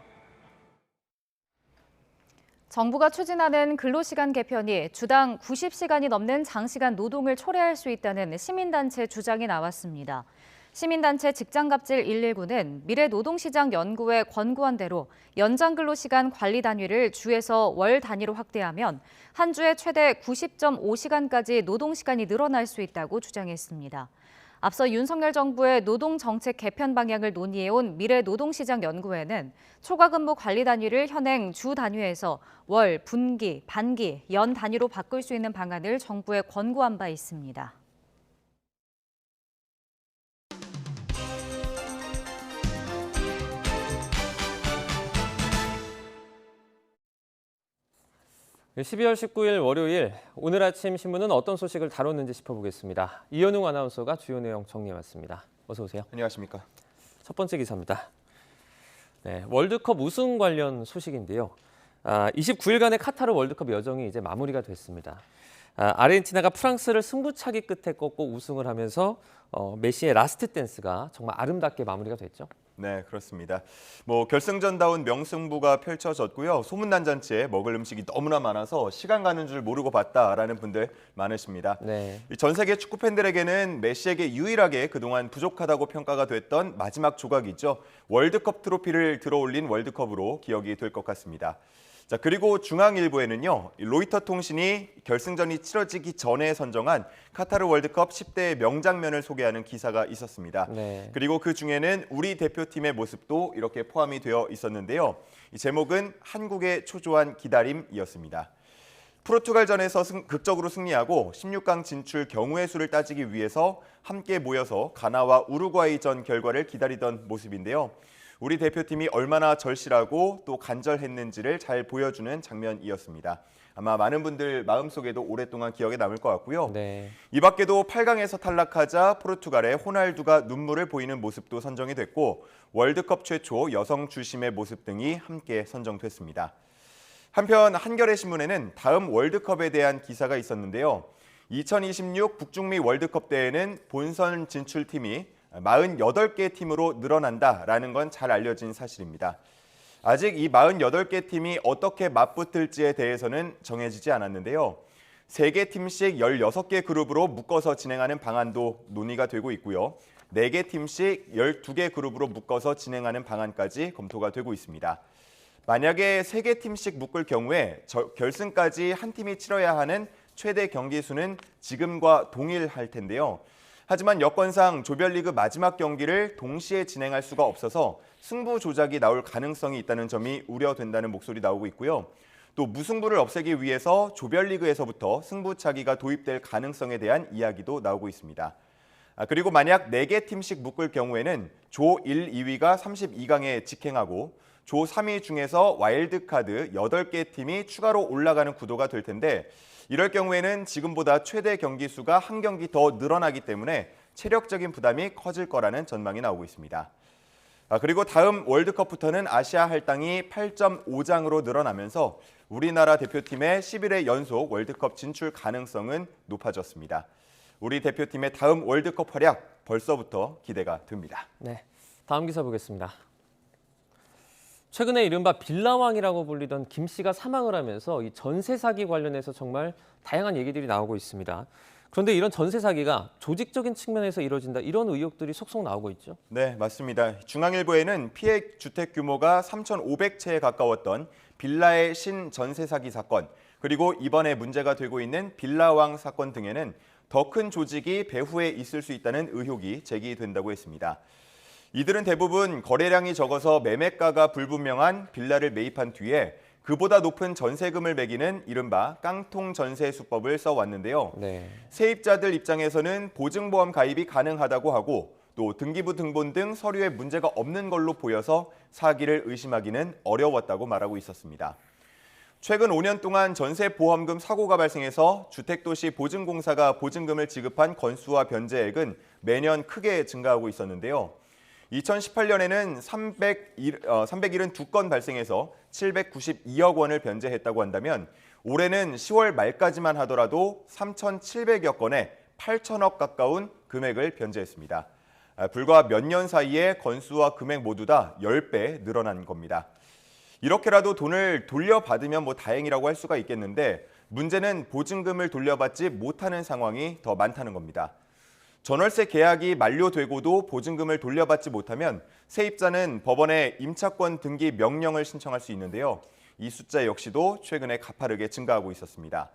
정부가 추진하는 근로시간 개편이 주당 90시간이 넘는 장시간 노동을 초래할 수 있다는 시민단체 주장이 나왔습니다. 시민단체 직장갑질 119는 미래노동시장연구회 권고한 대로 연장 근로시간 관리 단위를 주에서 월 단위로 확대하면 한 주에 최대 90.5시간까지 노동시간이 늘어날 수 있다고 주장했습니다. 앞서 윤석열 정부의 노동정책 개편 방향을 논의해온 미래노동시장연구회는 초과근무 관리 단위를 현행 주 단위에서 월, 분기, 반기, 연 단위로 바꿀 수 있는 방안을 정부에 권고한 바 있습니다. 네, 12월 19일 월요일 오늘 아침 신문은 어떤 소식을 다뤘는지 짚어보겠습니다. 이현웅 아나운서가 주요 내용 정리해왔습니다. 어서 오세요. 안녕하십니까. 첫 번째 기사입니다. 네, 월드컵 우승 관련 소식인데요. 29일간의 카타르 월드컵 여정이 이제 마무리가 됐습니다. 아르헨티나가 프랑스를 승부차기 끝에 꺾고 우승을 하면서 메시의 라스트 댄스가 정말 아름답게 마무리가 됐죠. 네, 그렇습니다. 결승전다운 명승부가 펼쳐졌고요. 소문난 잔치에 먹을 음식이 너무나 많아서 시간 가는 줄 모르고 봤다라는 분들 많으십니다. 네. 전 세계 축구 팬들에게는 메시에게 유일하게 그동안 부족하다고 평가가 됐던 마지막 조각이죠. 월드컵 트로피를 들어올린 월드컵으로 기억이 될 것 같습니다. 자, 그리고 중앙일보에는요, 로이터 통신이 결승전이 치러지기 전에 선정한 카타르 월드컵 10대의 명장면을 소개하는 기사가 있었습니다. 네. 그리고 그 중에는 우리 대표팀의 모습도 이렇게 포함이 되어 있었는데요. 이 제목은 한국의 초조한 기다림이었습니다. 포르투갈전에서 극적으로 승리하고 16강 진출 경우의 수를 따지기 위해서 함께 모여서 가나와 우루과이전 결과를 기다리던 모습인데요. 우리 대표팀이 얼마나 절실하고 또 간절했는지를 잘 보여주는 장면이었습니다. 아마 많은 분들 마음속에도 오랫동안 기억에 남을 것 같고요. 네. 이 밖에도 8강에서 탈락하자 포르투갈의 호날두가 눈물을 보이는 모습도 선정이 됐고 월드컵 최초 여성 주심의 모습 등이 함께 선정됐습니다. 한편 한겨레 신문에는 다음 월드컵에 대한 기사가 있었는데요. 2026 북중미 월드컵 때에는 본선 진출팀이 48개 팀으로 늘어난다라는 건 잘 알려진 사실입니다. 아직 이 48개 팀이 어떻게 맞붙을지에 대해서는 정해지지 않았는데요. 3개 팀씩 16개 그룹으로 묶어서 진행하는 방안도 논의가 되고 있고요. 4개 팀씩 12개 그룹으로 묶어서 진행하는 방안까지 검토가 되고 있습니다. 만약에 3개 팀씩 묶을 경우에 결승까지 한 팀이 치러야 하는 최대 경기 수는 지금과 동일할 텐데요. 하지만 여건상 조별리그 마지막 경기를 동시에 진행할 수가 없어서 승부 조작이 나올 가능성이 있다는 점이 우려된다는 목소리 나오고 있고요. 또 무승부를 없애기 위해서 조별리그에서부터 승부차기가 도입될 가능성에 대한 이야기도 나오고 있습니다. 그리고 만약 4개 팀씩 묶을 경우에는 조 1, 2위가 32강에 직행하고 조 3위 중에서 와일드카드 8개 팀이 추가로 올라가는 구도가 될 텐데 이럴 경우에는 지금보다 최대 경기 수가 한 경기 더 늘어나기 때문에 체력적인 부담이 커질 거라는 전망이 나오고 있습니다. 그리고 다음 월드컵부터는 아시아 할당이 8.5장으로 늘어나면서 우리나라 대표팀의 11회 연속 월드컵 진출 가능성은 높아졌습니다. 우리 대표팀의 다음 월드컵 활약 벌써부터 기대가 됩니다. 네, 다음 기사 보겠습니다. 최근에 이른바 빌라왕이라고 불리던 김 씨가 사망을 하면서 이 전세 사기 관련해서 정말 다양한 얘기들이 나오고 있습니다. 그런데 이런 전세 사기가 조직적인 측면에서 이루어진다 이런 의혹들이 속속 나오고 있죠. 네, 맞습니다. 중앙일보에는 피해 주택 규모가 3,500채에 가까웠던 빌라의 신전세 사기 사건, 그리고 이번에 문제가 되고 있는 빌라왕 사건 등에는 더 큰 조직이 배후에 있을 수 있다는 의혹이 제기된다고 했습니다. 이들은 대부분 거래량이 적어서 매매가가 불분명한 빌라를 매입한 뒤에 그보다 높은 전세금을 매기는 이른바 깡통 전세 수법을 써왔는데요. 네. 세입자들 입장에서는 보증보험 가입이 가능하다고 하고 또 등기부 등본 등 서류에 문제가 없는 걸로 보여서 사기를 의심하기는 어려웠다고 말하고 있었습니다. 최근 5년 동안 전세보험금 사고가 발생해서 주택도시 보증공사가 보증금을 지급한 건수와 변제액은 매년 크게 증가하고 있었는데요. 2018년에는 372건 발생해서 792억 원을 변제했다고 한다면 올해는 10월 말까지만 하더라도 3,700여 건에 8천억 가까운 금액을 변제했습니다. 불과 몇 년 사이에 건수와 금액 모두 다 10배 늘어난 겁니다. 이렇게라도 돈을 돌려받으면 다행이라고 할 수가 있겠는데 문제는 보증금을 돌려받지 못하는 상황이 더 많다는 겁니다. 전월세 계약이 만료되고도 보증금을 돌려받지 못하면 세입자는 법원에 임차권 등기 명령을 신청할 수 있는데요. 이 숫자 역시도 최근에 가파르게 증가하고 있었습니다.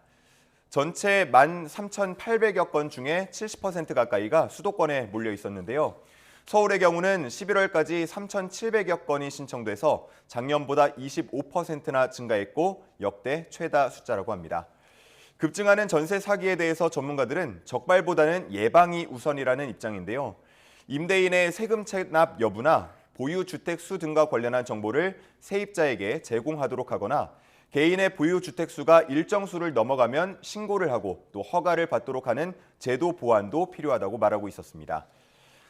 전체 13,800여 건 중에 70% 가까이가 수도권에 몰려 있었는데요. 서울의 경우는 11월까지 3,700여 건이 신청돼서 작년보다 25%나 증가했고 역대 최다 숫자라고 합니다. 급증하는 전세 사기에 대해서 전문가들은 적발보다는 예방이 우선이라는 입장인데요. 임대인의 세금 체납 여부나 보유 주택 수 등과 관련한 정보를 세입자에게 제공하도록 하거나 개인의 보유 주택 수가 일정 수를 넘어가면 신고를 하고 또 허가를 받도록 하는 제도 보완도 필요하다고 말하고 있었습니다.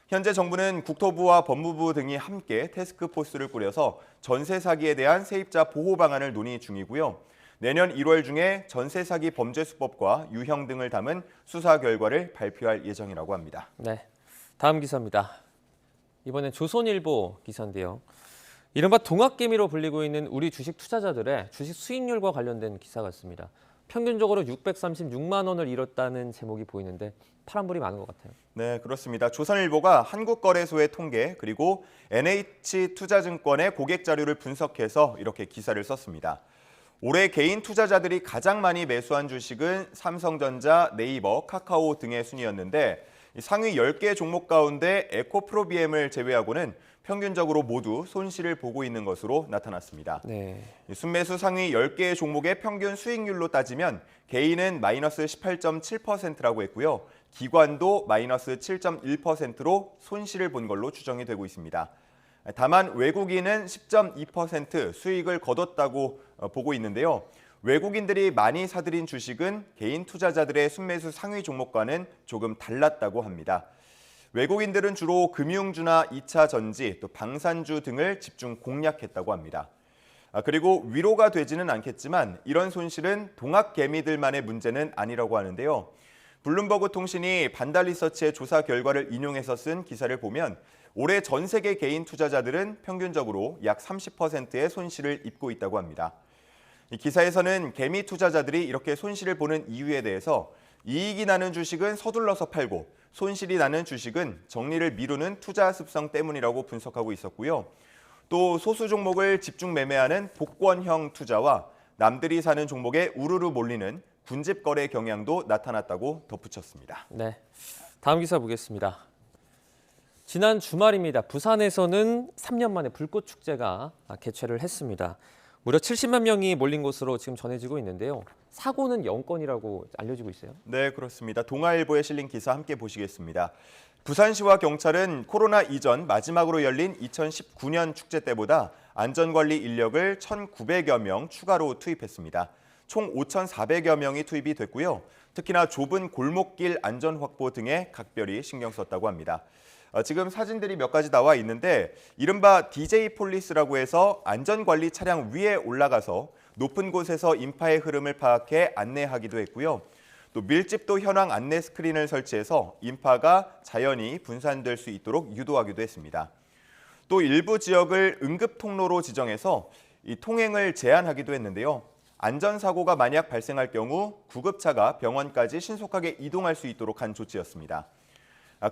현재 정부는 국토부와 법무부 등이 함께 태스크포스를 꾸려서 전세 사기에 대한 세입자 보호 방안을 논의 중이고요. 내년 1월 중에 전세 사기 범죄 수법과 유형 등을 담은 수사 결과를 발표할 예정이라고 합니다. 네, 다음 기사입니다. 이번엔 조선일보 기사인데요. 이른바 동학개미로 불리고 있는 우리 주식 투자자들의 주식 수익률과 관련된 기사 같습니다. 평균적으로 636만 원을 잃었다는 제목이 보이는데 파란불이 많은 것 같아요. 네, 그렇습니다. 조선일보가 한국거래소의 통계 그리고 NH투자증권의 고객 자료를 분석해서 이렇게 기사를 썼습니다. 올해 개인 투자자들이 가장 많이 매수한 주식은 삼성전자, 네이버, 카카오 등의 순이었는데 상위 10개 종목 가운데 에코프로비엠을 제외하고는 평균적으로 모두 손실을 보고 있는 것으로 나타났습니다. 네. 순매수 상위 10개의 종목의 평균 수익률로 따지면 개인은 마이너스 18.7%라고 했고요. 기관도 마이너스 7.1%로 손실을 본 걸로 추정이 되고 있습니다. 다만 외국인은 10.2% 수익을 거뒀다고 보고 있는데요. 외국인들이 많이 사들인 주식은 개인 투자자들의 순매수 상위 종목과는 조금 달랐다고 합니다. 외국인들은 주로 금융주나 2차 전지, 또 방산주 등을 집중 공략했다고 합니다. 그리고 위로가 되지는 않겠지만 이런 손실은 동학개미들만의 문제는 아니라고 하는데요. 블룸버그 통신이 반달리서치의 조사 결과를 인용해서 쓴 기사를 보면 올해 전 세계 개인 투자자들은 평균적으로 약 30%의 손실을 입고 있다고 합니다. 이 기사에서는 개미 투자자들이 이렇게 손실을 보는 이유에 대해서 이익이 나는 주식은 서둘러서 팔고 손실이 나는 주식은 정리를 미루는 투자 습성 때문이라고 분석하고 있었고요. 또 소수 종목을 집중 매매하는 복권형 투자와 남들이 사는 종목에 우르르 몰리는 군집 거래 경향도 나타났다고 덧붙였습니다. 네, 다음 기사 보겠습니다. 지난 주말입니다. 부산에서는 3년 만에 불꽃 축제가 개최를 했습니다. 무려 70만 명이 몰린 것으로 지금 전해지고 있는데요. 사고는 0건이라고 알려지고 있어요. 네, 그렇습니다. 동아일보에 실린 기사 함께 보시겠습니다. 부산시와 경찰은 코로나 이전 마지막으로 열린 2019년 축제 때보다 안전관리 인력을 1,900여 명 추가로 투입했습니다. 총 5,400여 명이 투입이 됐고요. 특히나 좁은 골목길 안전 확보 등에 각별히 신경 썼다고 합니다. 지금 사진들이 몇 가지 나와 있는데 이른바 DJ 폴리스라고 해서 안전관리 차량 위에 올라가서 높은 곳에서 인파의 흐름을 파악해 안내하기도 했고요. 또 밀집도 현황 안내 스크린을 설치해서 인파가 자연히 분산될 수 있도록 유도하기도 했습니다. 또 일부 지역을 응급 통로로 지정해서 이 통행을 제한하기도 했는데요. 안전사고가 만약 발생할 경우 구급차가 병원까지 신속하게 이동할 수 있도록 한 조치였습니다.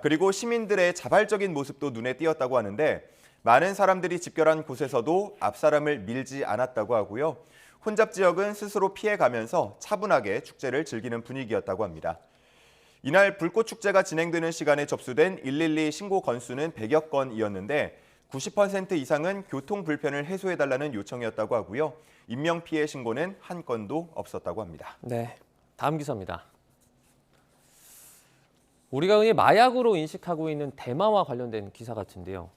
그리고 시민들의 자발적인 모습도 눈에 띄었다고 하는데 많은 사람들이 집결한 곳에서도 앞사람을 밀지 않았다고 하고요. 혼잡 지역은 스스로 피해가면서 차분하게 축제를 즐기는 분위기였다고 합니다. 이날 불꽃축제가 진행되는 시간에 접수된 112 신고 건수는 100여 건이었는데 90% 이상은 교통 불편을 해소해달라는 요청이었다고 하고요. 인명피해 신고는 한 건도 없었다고 합니다. 네, 다음 기사입니다. 우리가 흔히 마약으로 인식하고 있는 대마와 관련된 기사 같은데요.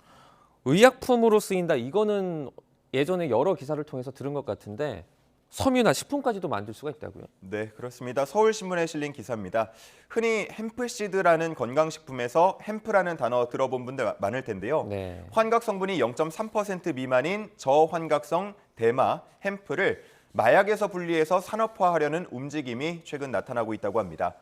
의약품으로 쓰인다. 이거는 예전에 여러 기사를 통해서 들은 것 같은데 섬유나 식품까지도 만들 수가 있다고요? 네, 그렇습니다. 서울신문에 실린 기사입니다. 흔히 햄프시드라는 건강식품에서 햄프라는 단어 들어본 분들 많을 텐데요. 네. 환각 성분이 0.3% 미만인 저환각성 대마, 햄프를 마약에서 분리해서 산업화하려는 움직임이 최근 나타나고 있다고 합니다.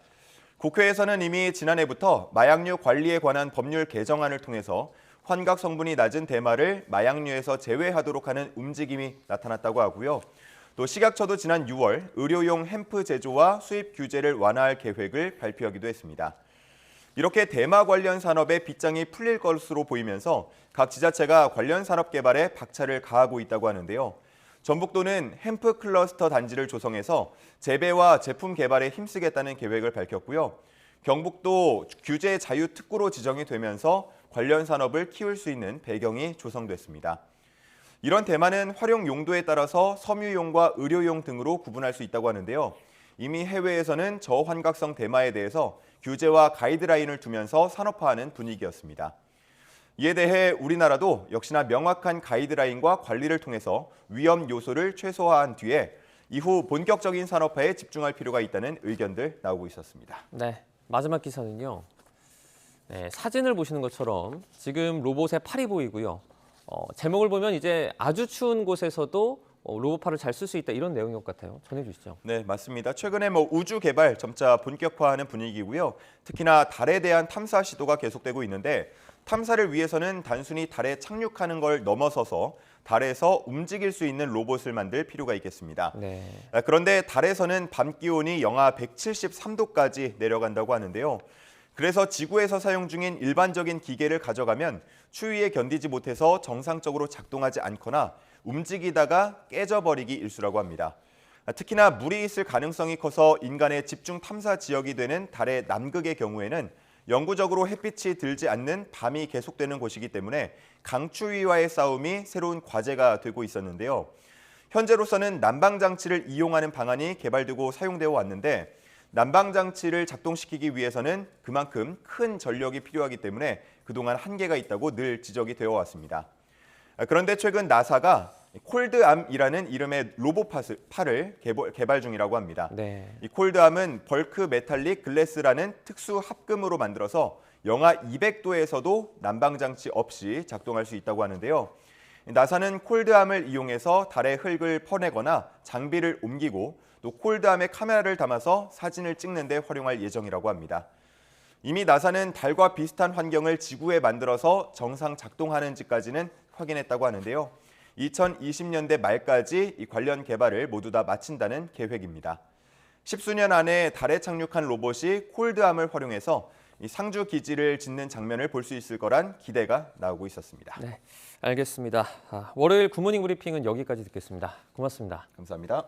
국회에서는 이미 지난해부터 마약류 관리에 관한 법률 개정안을 통해서 환각 성분이 낮은 대마를 마약류에서 제외하도록 하는 움직임이 나타났다고 하고요. 또 식약처도 지난 6월 의료용 햄프 제조와 수입 규제를 완화할 계획을 발표하기도 했습니다. 이렇게 대마 관련 산업의 빗장이 풀릴 것으로 보이면서 각 지자체가 관련 산업 개발에 박차를 가하고 있다고 하는데요. 전북도는 햄프 클러스터 단지를 조성해서 재배와 제품 개발에 힘쓰겠다는 계획을 밝혔고요. 경북도 규제 자유 특구로 지정이 되면서 관련 산업을 키울 수 있는 배경이 조성됐습니다. 이런 대마는 활용 용도에 따라서 섬유용과 의료용 등으로 구분할 수 있다고 하는데요. 이미 해외에서는 저환각성 대마에 대해서 규제와 가이드라인을 두면서 산업화하는 분위기였습니다. 이에 대해 우리나라도 역시나 명확한 가이드라인과 관리를 통해서 위험 요소를 최소화한 뒤에 이후 본격적인 산업화에 집중할 필요가 있다는 의견들 나오고 있었습니다. 네, 마지막 기사는요. 네, 사진을 보시는 것처럼 지금 로봇의 팔이 보이고요. 제목을 보면 이제 아주 추운 곳에서도 로봇팔을 잘 쓸 수 있다 이런 내용인 것 같아요. 전해주시죠. 네, 맞습니다. 최근에 우주 개발 점차 본격화하는 분위기고요. 특히나 달에 대한 탐사 시도가 계속되고 있는데 탐사를 위해서는 단순히 달에 착륙하는 걸 넘어서서 달에서 움직일 수 있는 로봇을 만들 필요가 있겠습니다. 네. 그런데 달에서는 밤 기온이 영하 173도까지 내려간다고 하는데요. 그래서 지구에서 사용 중인 일반적인 기계를 가져가면 추위에 견디지 못해서 정상적으로 작동하지 않거나 움직이다가 깨져버리기 일쑤라고 합니다. 특히나 물이 있을 가능성이 커서 인간의 집중 탐사 지역이 되는 달의 남극의 경우에는 영구적으로 햇빛이 들지 않는 밤이 계속되는 곳이기 때문에 강추위와의 싸움이 새로운 과제가 되고 있었는데요. 현재로서는 난방장치를 이용하는 방안이 개발되고 사용되어 왔는데 난방장치를 작동시키기 위해서는 그만큼 큰 전력이 필요하기 때문에 그동안 한계가 있다고 늘 지적이 되어 왔습니다. 그런데 최근 나사가 콜드암이라는 이름의 로봇팔을 개발 중이라고 합니다. 네. 이 콜드암은 벌크 메탈릭 글래스라는 특수 합금으로 만들어서 영하 200도에서도 난방장치 없이 작동할 수 있다고 하는데요. 나사는 콜드암을 이용해서 달에 흙을 퍼내거나 장비를 옮기고 또 콜드암에 카메라를 담아서 사진을 찍는 데 활용할 예정이라고 합니다. 이미 나사는 달과 비슷한 환경을 지구에 만들어서 정상 작동하는지까지는 확인했다고 하는데요. 2020년대 말까지 이 관련 개발을 모두 다 마친다는 계획입니다. 10수년 안에 달에 착륙한 로봇이 콜드암을 활용해서 이 상주 기지를 짓는 장면을 볼 수 있을 거란 기대가 나오고 있었습니다. 네, 알겠습니다. 월요일 굿모닝 브리핑은 여기까지 듣겠습니다. 고맙습니다. 감사합니다.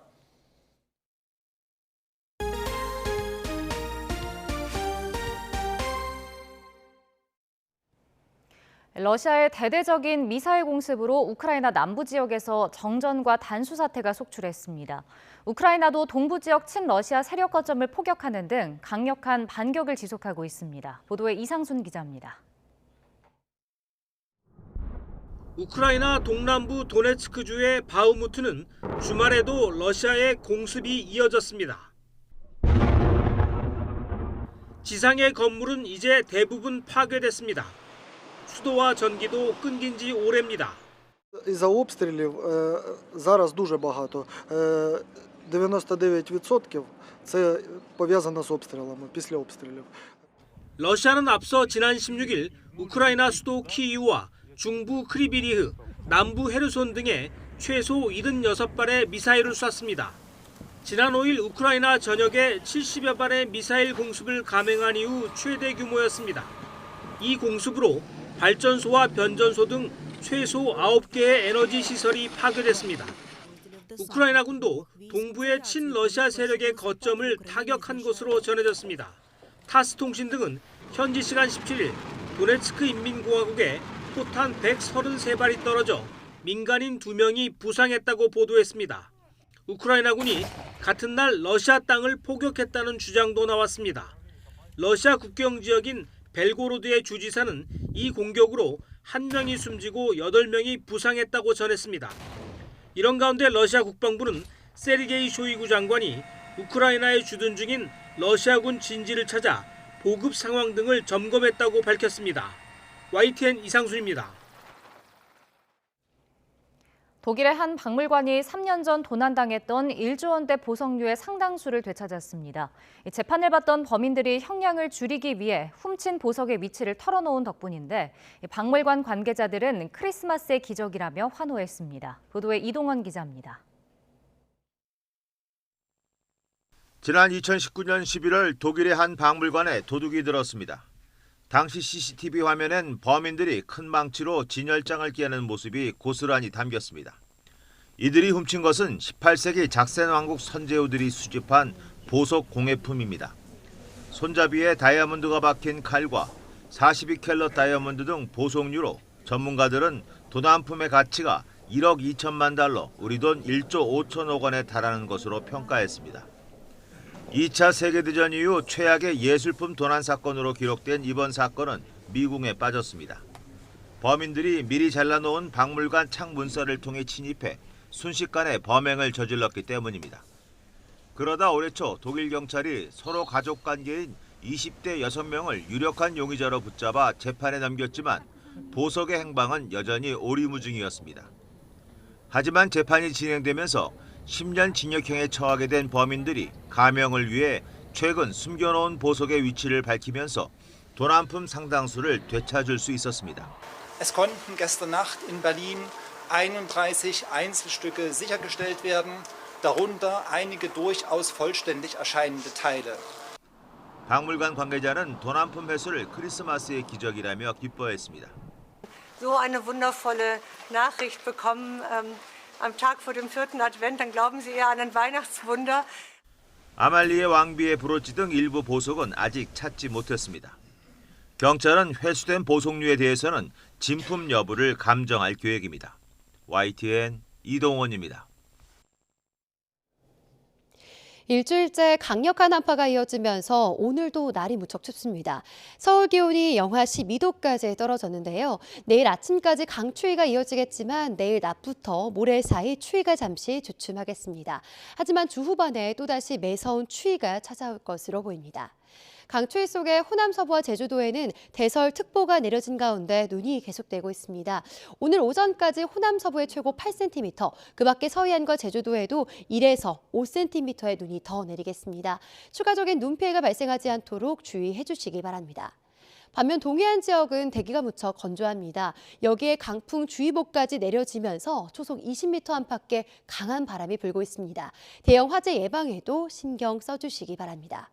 러시아의 대대적인 미사일 공습으로 우크라이나 남부 지역에서 정전과 단수 사태가 속출했습니다. 우크라이나도 동부 지역 친러시아 세력 거점을 포격하는 등 강력한 반격을 지속하고 있습니다. 보도에 이상순 기자입니다. 우크라이나 동남부 도네츠크주의 바흐무트는 주말에도 러시아의 공습이 이어졌습니다. 지상의 건물은 이제 대부분 파괴됐습니다. 수도와 전기도 끊긴 지 오래입니다. Із-за обстрілів зараз дуже багато. 99% це пов'язано з обстрілами, після обстрілів. 러시아는 앞서 지난 16일 우크라이나 수도 키이우와 중부 크리비리흐, 남부 헤르손 등에 최소 76발의 미사일을 쐈습니다. 지난 5일 우크라이나 전역에 70여 발의 미사일 공습을 감행한 이후 최대 규모였습니다. 이 공습으로 발전소와 변전소 등 최소 9개의 에너지 시설이 파괴됐습니다. 우크라이나군도 동부의 친러시아 세력의 거점을 타격한 것으로 전해졌습니다. 타스 통신 등은 현지 시간 17일 도네츠크 인민공화국에 포탄 133발이 떨어져 민간인 2명이 부상했다고 보도했습니다. 우크라이나군이 같은 날 러시아 땅을 포격했다는 주장도 나왔습니다. 러시아 국경 지역인 벨고로드의 주지사는 이 공격으로 1명이 숨지고 8명이 부상했다고 전했습니다. 이런 가운데 러시아 국방부는 세르게이 쇼이구 장관이 우크라이나에 주둔 중인 러시아군 진지를 찾아 보급 상황 등을 점검했다고 밝혔습니다. YTN 이상순입니다. 독일의 한 박물관이 3년 전 도난당했던 1조 원대 보석류의 상당수를 되찾았습니다. 재판을 받던 범인들이 형량을 줄이기 위해 훔친 보석의 위치를 털어놓은 덕분인데 박물관 관계자들은 크리스마스의 기적이라며 환호했습니다. 보도에 이동원 기자입니다. 지난 2019년 11월 독일의 한 박물관에 도둑이 들었습니다. 당시 CCTV 화면엔 범인들이 큰 망치로 진열장을 깨는 모습이 고스란히 담겼습니다. 이들이 훔친 것은 18세기 작센왕국 선제후들이 수집한 보석 공예품입니다. 손잡이에 다이아몬드가 박힌 칼과 42캘럿 다이아몬드 등 보석류로 전문가들은 도난품의 가치가 1억 2천만 달러, 우리 돈 1조 5천억 원에 달하는 것으로 평가했습니다. 2차 세계대전 이후 최악의 예술품 도난 사건으로 기록된 이번 사건은 미궁에 빠졌습니다. 범인들이 미리 잘라놓은 박물관 창문살을 통해 침입해 순식간에 범행을 저질렀기 때문입니다. 그러다 올해 초 독일 경찰이 서로 가족 관계인 20대 6명을 유력한 용의자로 붙잡아 재판에 넘겼지만 보석의 행방은 여전히 오리무중이었습니다. 하지만 재판이 진행되면서 10년 징역형에 처하게 된 범인들이 가명을 위해 최근 숨겨놓은 보석의 위치를 밝히면서 도난품 상당수를 되찾을 수 있었습니다. Es konnten gestern Nacht in Berlin 31 Einzelstücke sichergestellt werden, darunter einige durchaus vollständig erscheinende Teile. 박물관 관계자는 도난품 회수를 크리스마스의 기적이라며 기뻐했습니다. So eine wundervolle Nachricht bekommen am Tag vor dem 4. Advent, dann glauben Sie eher an ein Weihnachtswunder. 아말리의 왕비의 브로치 등 일부 보석은 아직 찾지 못했습니다. 경찰은 회수된 보석류에 대해서는 진품 여부를 감정할 계획입니다. YTN 이동원입니다. 일주일째 강력한 한파가 이어지면서 오늘도 날이 무척 춥습니다. 서울 기온이 영하 12도까지 떨어졌는데요. 내일 아침까지 강추위가 이어지겠지만 내일 낮부터 모레 사이 추위가 잠시 주춤하겠습니다. 하지만 주 후반에 또다시 매서운 추위가 찾아올 것으로 보입니다. 강추위 속에 호남 서부와 제주도에는 대설특보가 내려진 가운데 눈이 계속되고 있습니다. 오늘 오전까지 호남 서부에 최고 8cm, 그 밖에 서해안과 제주도에도 1에서 5cm의 눈이 더 내리겠습니다. 추가적인 눈 피해가 발생하지 않도록 주의해 주시기 바랍니다. 반면 동해안 지역은 대기가 무척 건조합니다. 여기에 강풍주의보까지 내려지면서 초속 20m 안팎의 강한 바람이 불고 있습니다. 대형 화재 예방에도 신경 써주시기 바랍니다.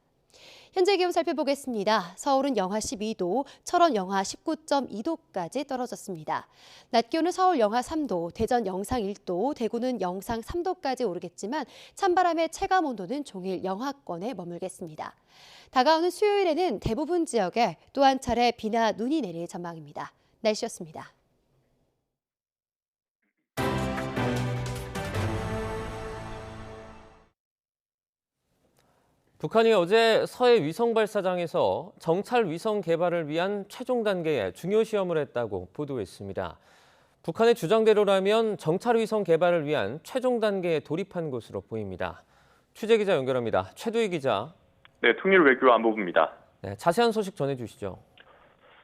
현재 기온 살펴보겠습니다. 서울은 영하 12도, 철원 영하 19.2도까지 떨어졌습니다. 낮 기온은 서울 영하 3도, 대전 영상 1도, 대구는 영상 3도까지 오르겠지만 찬바람의 체감 온도는 종일 영하권에 머물겠습니다. 다가오는 수요일에는 대부분 지역에 또 한 차례 비나 눈이 내릴 전망입니다. 날씨였습니다. 북한이 어제 서해 위성 발사장에서 정찰 위성 개발을 위한 최종 단계의 중요 시험을 했다고 보도했습니다. 북한의 주장대로라면 정찰 위성 개발을 위한 최종 단계에 돌입한 것으로 보입니다. 취재 기자 연결합니다. 최두희 기자. 네, 통일외교안보부입니다. 네, 자세한 소식 전해주시죠.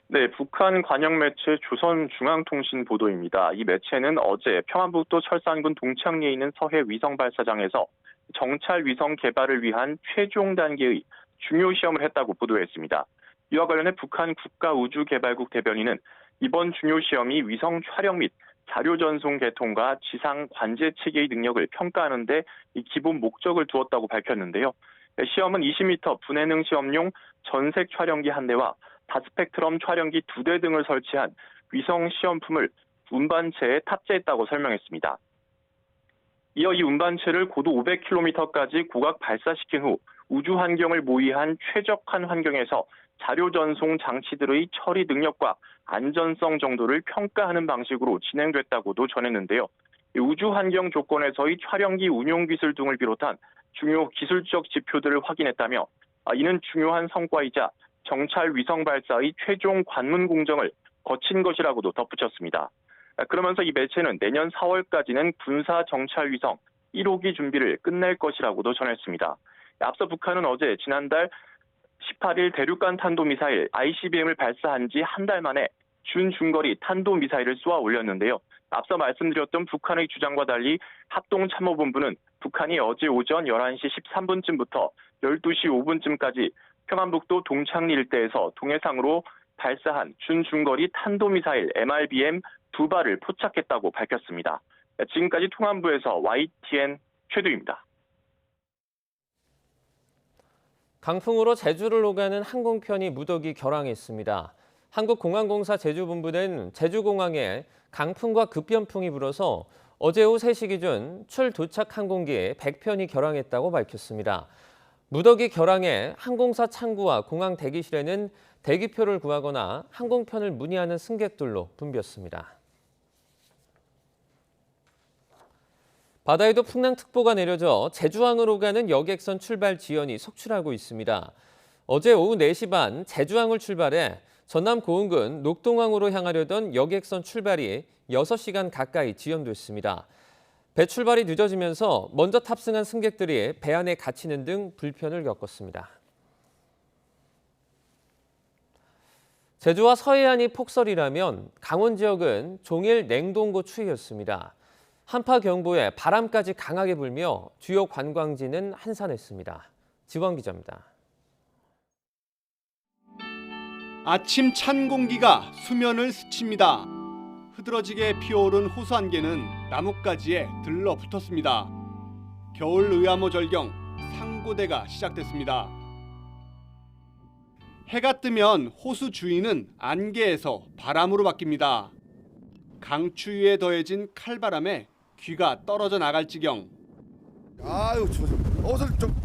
네, 북한 관영 매체 조선중앙통신 보도입니다. 이 매체는 어제 평안북도 철산군 동창리에 있는 서해 위성 발사장에서 정찰 위성 개발을 위한 최종 단계의 중요 시험을 했다고 보도했습니다. 이와 관련해 북한 국가우주개발국 대변인은 이번 중요 시험이 위성 촬영 및 자료 전송 개통과 지상 관제 체계의 능력을 평가하는 데 이 기본 목적을 두었다고 밝혔는데요. 시험은 20m 분해능 시험용 전색 촬영기 1대와 다스펙트럼 촬영기 2대 등을 설치한 위성 시험품을 운반체에 탑재했다고 설명했습니다. 이어 이 운반체를 고도 500km까지 고각 발사시킨 후 우주 환경을 모의한 최적한 환경에서 자료 전송 장치들의 처리 능력과 안전성 정도를 평가하는 방식으로 진행됐다고도 전했는데요. 우주 환경 조건에서의 촬영기 운용 기술 등을 비롯한 중요 기술적 지표들을 확인했다며 이는 중요한 성과이자 정찰 위성 발사의 최종 관문 공정을 거친 것이라고도 덧붙였습니다. 그러면서 이 매체는 내년 4월까지는 군사 정찰 위성 1호기 준비를 끝낼 것이라고도 전했습니다. 앞서 북한은 어제 지난달 18일 대륙간 탄도미사일 ICBM을 발사한 지 한 달 만에 준중거리 탄도미사일을 쏘아 올렸는데요. 앞서 말씀드렸던 북한의 주장과 달리 합동참모본부는 북한이 어제 오전 11시 13분쯤부터 12시 5분쯤까지 평안북도 동창리 일대에서 동해상으로 발사한 준중거리 탄도미사일 MRBM 2발을 포착했다고 밝혔습니다. 지금까지 통안부에서 YTN 최두입니다. 강풍으로 제주를 오가는 항공편이 무더기 결항했습니다. 한국공항공사 제주본부는 제주공항에 강풍과 급변풍이 불어서 어제 오후 3시 기준 출도착 항공기 100편이 결항했다고 밝혔습니다. 무더기 결항에 항공사 창구와 공항 대기실에는 대기표를 구하거나 항공편을 문의하는 승객들로 붐볐습니다. 바다에도 풍랑특보가 내려져 제주항으로 가는 여객선 출발 지연이 속출하고 있습니다. 어제 오후 4시 반 제주항을 출발해 전남 고흥군 녹동항으로 향하려던 여객선 출발이 6시간 가까이 지연됐습니다. 배 출발이 늦어지면서 먼저 탑승한 승객들이 배 안에 갇히는 등 불편을 겪었습니다. 제주와 서해안이 폭설이라면 강원 지역은 종일 냉동고 추위였습니다. 한파경보에 바람까지 강하게 불며 주요 관광지는 한산했습니다. 지원 기자입니다. 아침 찬 공기가 수면을 스칩니다. 흐드러지게 피어오른 호수 안개는 나뭇가지에 들러붙었습니다. 겨울 의암호 절경 상고대가 시작됐습니다. 해가 뜨면 호수 주위는 안개에서 바람으로 바뀝니다. 강추위에 더해진 칼바람에 귀가 떨어져 나갈 지경. 아유, 옷을 좀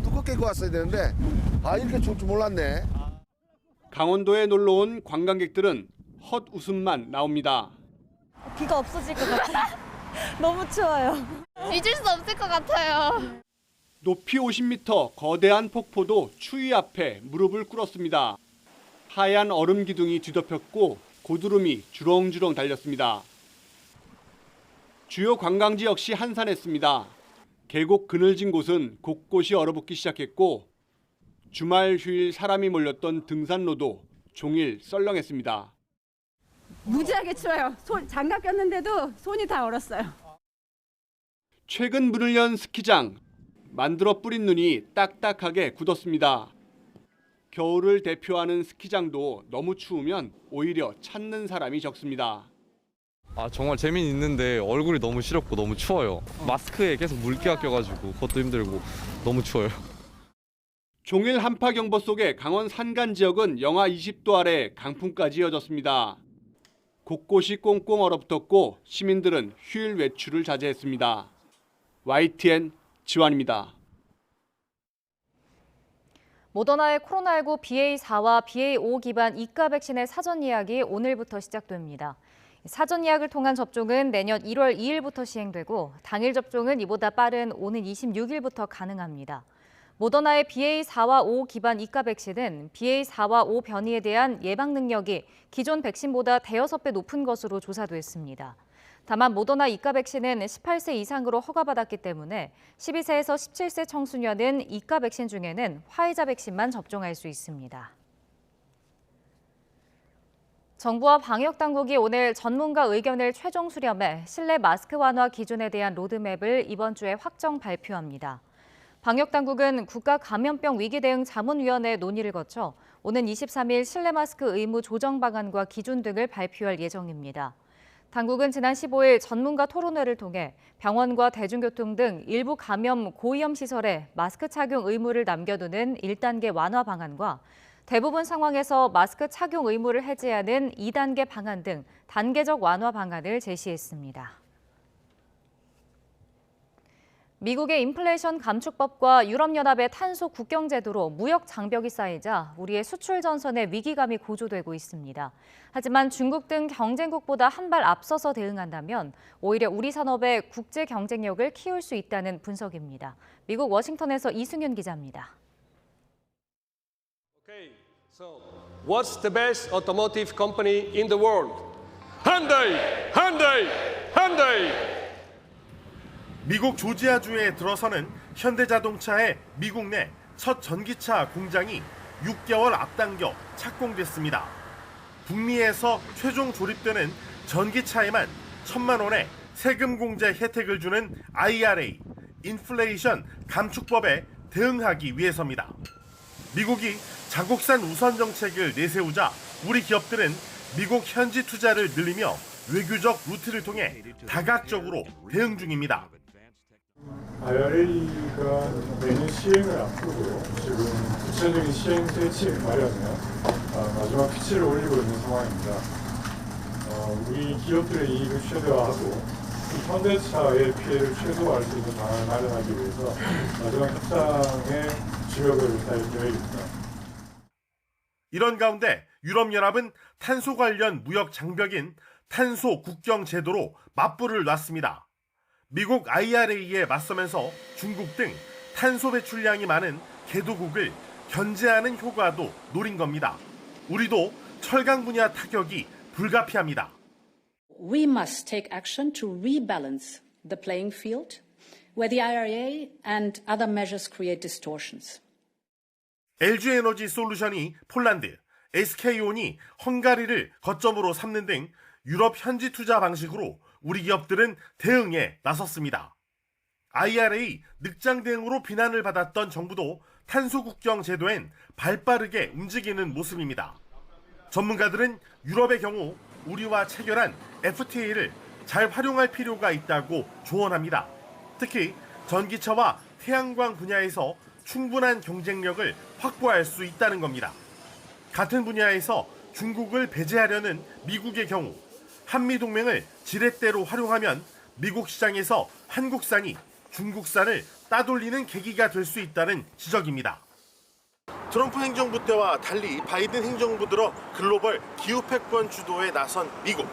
두껍게 입고 왔어야 되는데 이렇게 추울 줄 몰랐네. 강원도에 놀러 온 관광객들은 헛웃음만 나옵니다. 비가 없어질 것 같아요. 너무 추워요. 잊을 수 없을 것 같아요. 높이 50m 거대한 폭포도 추위 앞에 무릎을 꿇었습니다. 하얀 얼음 기둥이 뒤덮였고 고드름이 주렁주렁 달렸습니다. 주요 관광지 역시 한산했습니다. 계곡 그늘진 곳은 곳곳이 얼어붙기 시작했고 주말 휴일 사람이 몰렸던 등산로도 종일 썰렁했습니다. 무지하게 추워요. 장갑 꼈는데도 손이 다 얼었어요. 최근 문을 연 스키장. 만들어 뿌린 눈이 딱딱하게 굳었습니다. 겨울을 대표하는 스키장도 너무 추우면 오히려 찾는 사람이 적습니다. 정말 재미는 있는데 얼굴이 너무 시렵고 너무 추워요. 마스크에 계속 물기가 껴가지고 그것도 힘들고 너무 추워요. 종일 한파경보 속에 강원 산간 지역은 영하 20도 아래 강풍까지 이어졌습니다. 곳곳이 꽁꽁 얼어붙었고 시민들은 휴일 외출을 자제했습니다. YTN 지환입니다. 모더나의 코로나19 BA4와 BA5 기반 2가 백신의 사전 예약이 오늘부터 시작됩니다. 사전 예약을 통한 접종은 내년 1월 2일부터 시행되고 당일 접종은 이보다 빠른 오는 26일부터 가능합니다. 모더나의 BA4와 5 기반 2가 백신은 BA4와 5 변이에 대한 예방 능력이 기존 백신보다 대여섯 배 높은 것으로 조사됐습니다. 다만 모더나 2가 백신은 18세 이상으로 허가받았기 때문에 12세에서 17세 청소년은 2가 백신 중에는 화이자 백신만 접종할 수 있습니다. 정부와 방역당국이 오늘 전문가 의견을 최종 수렴해 실내 마스크 완화 기준에 대한 로드맵을 이번 주에 확정 발표합니다. 방역당국은 국가감염병 위기대응자문위원회 논의를 거쳐 오는 23일 실내 마스크 의무 조정 방안과 기준 등을 발표할 예정입니다. 당국은 지난 15일 전문가 토론회를 통해 병원과 대중교통 등 일부 감염 고위험 시설에 마스크 착용 의무를 남겨두는 1단계 완화 방안과 대부분 상황에서 마스크 착용 의무를 해제하는 2단계 방안 등 단계적 완화 방안을 제시했습니다. 미국의 인플레이션 감축법과 유럽연합의 탄소 국경 제도로 무역 장벽이 쌓이자 우리의 수출 전선의 위기감이 고조되고 있습니다. 하지만 중국 등 경쟁국보다 한 발 앞서서 대응한다면 오히려 우리 산업의 국제 경쟁력을 키울 수 있다는 분석입니다. 미국 워싱턴에서 이승윤 기자입니다. Okay, so what's the best automotive company in the world? Hyundai, Hyundai, Hyundai. 미국 조지아주에 들어서는 현대자동차의 미국 내 첫 전기차 공장이 6개월 앞당겨 착공됐습니다. 북미에서 최종 조립되는 전기차에만 1,000만 원의 세금 공제 혜택을 주는 IRA, 인플레이션 감축법에 대응하기 위해서입니다. 미국이 자국산 우선 정책을 내세우자 우리 기업들은 미국 현지 투자를 늘리며 외교적 루트를 통해 다각적으로 대응 중입니다. IRA가 내년 시행을 앞두고 지금 구체적인 시행 대책 마련에 마지막 피치를 올리고 있는 상황입니다. 우리 기업들의 이익을 최대화하고 현대차의 피해를 최소화할 수 있는 방안을 마련하기 위해서 마지막 협상에 주력을 다할 계획입니다. 이런 가운데 유럽연합은 탄소 관련 무역 장벽인 탄소 국경 제도로 맞불을 놨습니다. 미국 IRA에 맞서면서 중국 등 탄소 배출량이 많은 개도국을 견제하는 효과도 노린 겁니다. 우리도 철강 분야 타격이 불가피합니다. We must take action to rebalance the playing field where the IRA and other measures create distortions. LG에너지 솔루션이 폴란드, SK온이 헝가리를 거점으로 삼는 등 유럽 현지 투자 방식으로 우리 기업들은 대응에 나섰습니다. IRA 늑장 대응으로 비난을 받았던 정부도 탄소 국경 제도엔 발빠르게 움직이는 모습입니다. 전문가들은 유럽의 경우 우리와 체결한 FTA를 잘 활용할 필요가 있다고 조언합니다. 특히 전기차와 태양광 분야에서 충분한 경쟁력을 확보할 수 있다는 겁니다. 같은 분야에서 중국을 배제하려는 미국의 경우 한미동맹을 지렛대로 활용하면 미국 시장에서 한국산이 중국산을 따돌리는 계기가 될 수 있다는 지적입니다. 트럼프 행정부 때와 달리 바이든 행정부 들어 글로벌 기후 패권 주도에 나선 미국.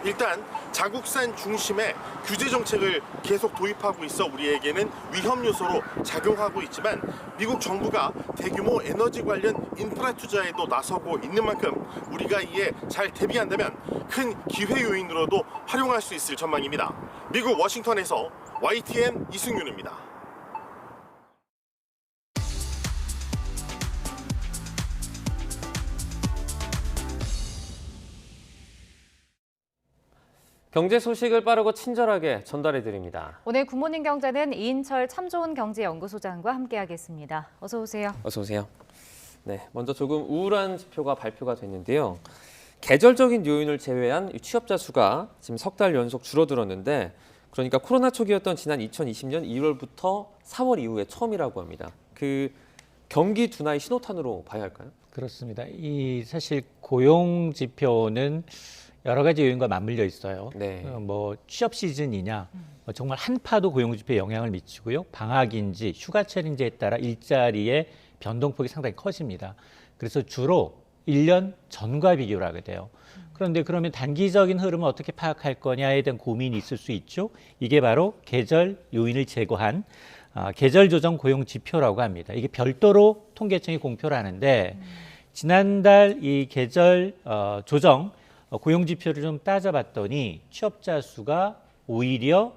일단 자국산 중심의 규제 정책을 계속 도입하고 있어 우리에게는 위험 요소로 작용하고 있지만 미국 정부가 대규모 에너지 관련 인프라 투자에도 나서고 있는 만큼 우리가 이에 잘 대비한다면 큰 기회 요인으로도 활용할 수 있을 전망입니다. 미국 워싱턴에서 YTN 이승윤입니다. 경제 소식을 빠르고 친절하게 전달해 드립니다. 오늘 굿모닝 경제는 이인철 참 좋은 경제연구소장과 함께하겠습니다. 어서 오세요. 어서 오세요. 네, 먼저 조금 우울한 지표가 발표가 됐는데요. 계절적인 요인을 제외한 취업자 수가 지금 석 달 연속 줄어들었는데, 그러니까 코로나 초기였던 지난 2020년 1월부터 4월 이후에 처음이라고 합니다. 그 경기 둔화의 신호탄으로 봐야 할까요? 그렇습니다. 이 사실 고용 지표는 여러 가지 요인과 맞물려 있어요. 네. 뭐 취업 시즌이냐, 정말 한파도 고용 지표에 영향을 미치고요. 방학인지 휴가철인지에 따라 일자리의 변동폭이 상당히 커집니다. 그래서 주로 1년 전과 비교를 하게 돼요. 그런데 그러면 단기적인 흐름을 어떻게 파악할 거냐에 대한 고민이 있을 수 있죠. 이게 바로 계절 요인을 제거한 계절 조정 고용 지표라고 합니다. 이게 별도로 통계청이 공표를 하는데 지난달 이 계절 조정 고용 지표를 좀 따져봤더니 취업자 수가 오히려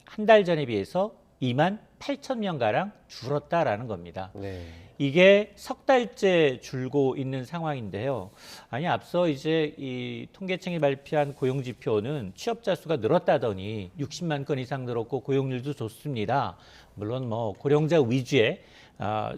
한 달 전에 비해서 2만 8천 명가량 줄었다라는 겁니다. 네. 이게 석 달째 줄고 있는 상황인데요. 아니 앞서 이제 이 통계청이 발표한 고용 지표는 취업자 수가 늘었다더니 60만 건 이상 늘었고 고용률도 좋습니다. 물론 뭐 고령자 위주의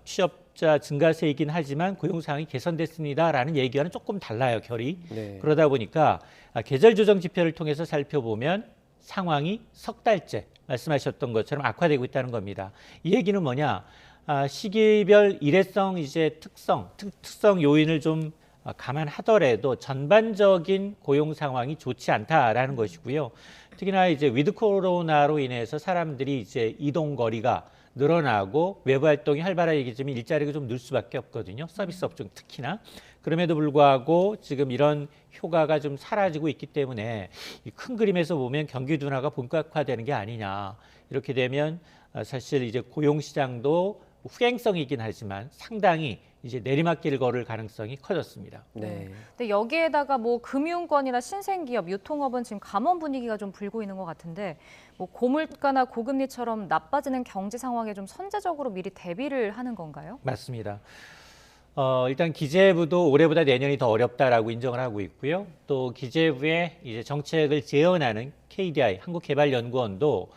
취업자 증가세이긴 하지만 고용 상황이 개선됐습니다라는 얘기와는 조금 달라요, 결이. 네. 그러다 보니까 계절 조정 지표를 통해서 살펴보면 상황이 석 달째 말씀하셨던 것처럼 악화되고 있다는 겁니다. 이 얘기는 뭐냐? 시기별 일회성 특성 요인을 좀 감안하더라도 전반적인 고용 상황이 좋지 않다라는 것이고요. 특히나 이제 위드 코로나로 인해서 사람들이 이제 이동 거리가 늘어나고 외부 활동이 활발하게 되면 일자리가 좀 늘 수밖에 없거든요. 서비스 업종 특히나. 그럼에도 불구하고 지금 이런 효과가 좀 사라지고 있기 때문에 이 큰 그림에서 보면 경기 둔화가 본격화되는 게 아니냐. 이렇게 되면 사실 이제 고용 시장도 후행성이긴 하지만 상당히 이제 내리막길 걸을 가능성이 커졌습니다. 네. 근데 여기에다가 뭐 금융권이나 신생기업, 유통업은 지금 감원 분위기가 좀 불고 있는 것 같은데 뭐 고물가나 고금리처럼 나빠지는 경제 상황에 좀 선제적으로 미리 대비를 하는 건가요? 맞습니다. 일단 기재부도 올해보다 내년이 더 어렵다라고 인정을 하고 있고요. 또 기재부의 이제 정책을 재현하는 KDI, 한국개발연구원도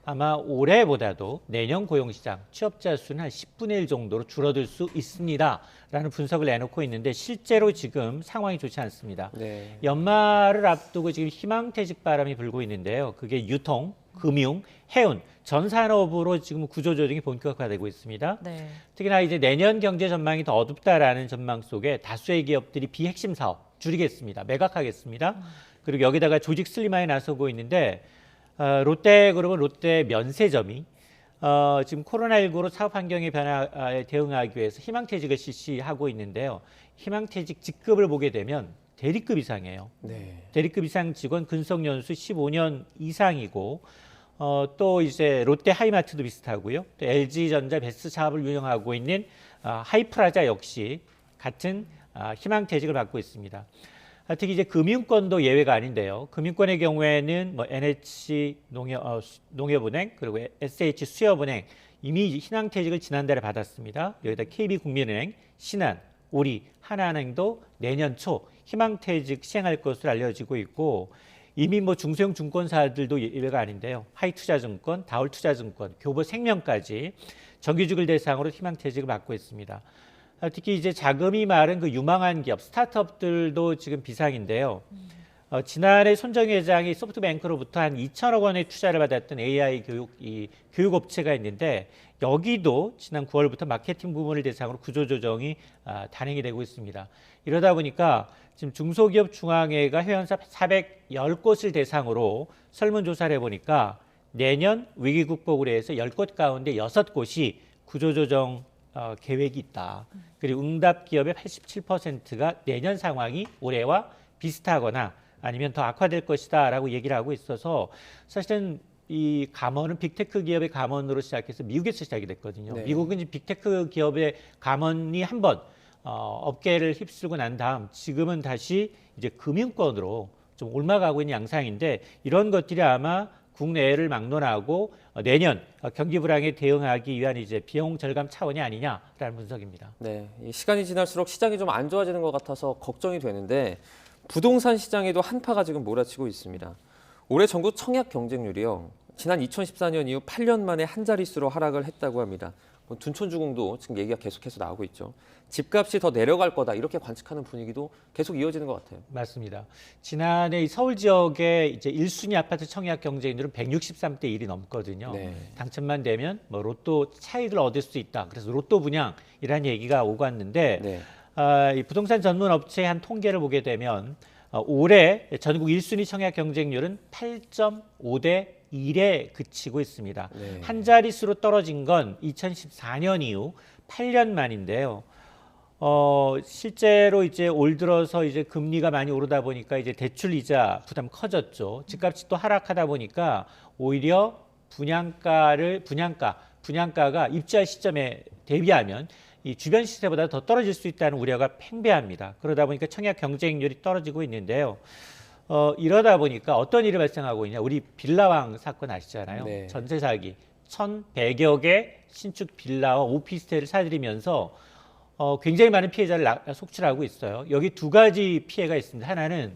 아마 올해보다도 내년 고용시장 취업자 수는 한 10분의 1 정도로 줄어들 수 있습니다라는 분석을 내놓고 있는데 실제로 지금 상황이 좋지 않습니다. 네. 연말을 앞두고 지금 희망퇴직 바람이 불고 있는데요. 그게 유통, 금융, 해운, 전 산업으로 지금 구조조정이 본격화되고 있습니다. 네. 특히나 이제 내년 경제 전망이 더 어둡다라는 전망 속에 다수의 기업들이 비핵심 사업 줄이겠습니다. 매각하겠습니다. 그리고 여기다가 조직 슬림화에 나서고 있는데 롯데그룹은 롯데 면세점이 지금 코로나19로 사업 환경의 변화에 대응하기 위해서 희망퇴직을 실시하고 있는데요. 희망퇴직 직급을 보게 되면 대리급 이상이에요. 네. 대리급 이상 직원 근속 연수 15년 이상이고 또 이제 롯데 하이마트도 비슷하고요. 또 LG전자 베스트 사업을 운영하고 있는 하이프라자 역시 같은 희망퇴직을 받고 있습니다. 특히 이제 금융권도 예외가 아닌데요. 금융권의 경우에는 뭐 NH 농협은행 그리고 SH 수협은행 이미 희망퇴직을 지난달에 받았습니다. 여기다 KB국민은행, 신한, 우리, 하나은행도 내년 초 희망퇴직 시행할 것으로 알려지고 있고 이미 뭐 중소형 증권사들도 예외가 아닌데요. 하이투자증권, 다울투자증권, 교보생명까지 정규직을 대상으로 희망퇴직을 받고 있습니다. 특히 이제 자금이 마른 그 유망한 기업, 스타트업들도 지금 비상인데요. 지난해 손정희 회장이 소프트뱅크로부터 한 2천억 원의 투자를 받았던 AI 교육 업체가 있는데 여기도 지난 9월부터 마케팅 부문을 대상으로 구조조정이 단행이 되고 있습니다. 이러다 보니까 지금 중소기업 중앙회가 회원사 410곳을 대상으로 설문조사를 해보니까 내년 위기 극복을 위해서 10곳 가운데 6곳이 구조조정 계획이 있다. 그리고 응답 기업의 87%가 내년 상황이 올해와 비슷하거나 아니면 더 악화될 것이다라고 얘기를 하고 있어서 사실은 이 감원은 빅테크 기업의 감원으로 시작해서 미국에서 시작이 됐거든요. 네. 미국은 이제 빅테크 기업의 감원이 한번 업계를 휩쓸고 난 다음 지금은 다시 이제 금융권으로 좀 올라가고 있는 양상인데 이런 것들이 아마 국내를 막론하고 내년 경기 불황에 대응하기 위한 이제 비용 절감 차원이 아니냐라는 분석입니다. 네, 이 시간이 지날수록 시장이 좀 안 좋아지는 것 같아서 걱정이 되는데 부동산 시장에도 한파가 지금 몰아치고 있습니다. 올해 전국 청약 경쟁률이요. 지난 2014년 이후 8년 만에 한 자릿수로 하락을 했다고 합니다. 둔촌주공도 지금 얘기가 계속해서 나오고 있죠. 집값이 더 내려갈 거다 이렇게 관측하는 분위기도 계속 이어지는 것 같아요. 맞습니다. 지난해 서울 지역의 이제 1순위 아파트 청약 경쟁률은 163대 1이 넘거든요. 네. 당첨만 되면 뭐 로또 차익을 얻을 수 있다. 그래서 로또 분양이라는 얘기가 오고 왔는데 네. 이 부동산 전문 업체의 한 통계를 보게 되면 올해 전국 1순위 청약 경쟁률은 8.5대 1에 그치고 있습니다. 네. 한 자릿수로 떨어진 건 2014년 이후 8년 만인데요. 실제로 이제 올 들어서 이제 금리가 많이 오르다 보니까 이제 대출 이자 부담 커졌죠. 집값이 또 하락하다 보니까 오히려 분양가가 입주할 시점에 대비하면 이 주변 시세보다 더 떨어질 수 있다는 우려가 팽배합니다. 그러다 보니까 청약 경쟁률이 떨어지고 있는데요. 이러다 보니까 어떤 일이 발생하고 있냐. 우리 빌라왕 사건 아시잖아요. 네. 전세 사기. 1,100여 개 신축 빌라와 오피스텔을 사들이면서 굉장히 많은 피해자를 속출하고 있어요. 여기 두 가지 피해가 있습니다. 하나는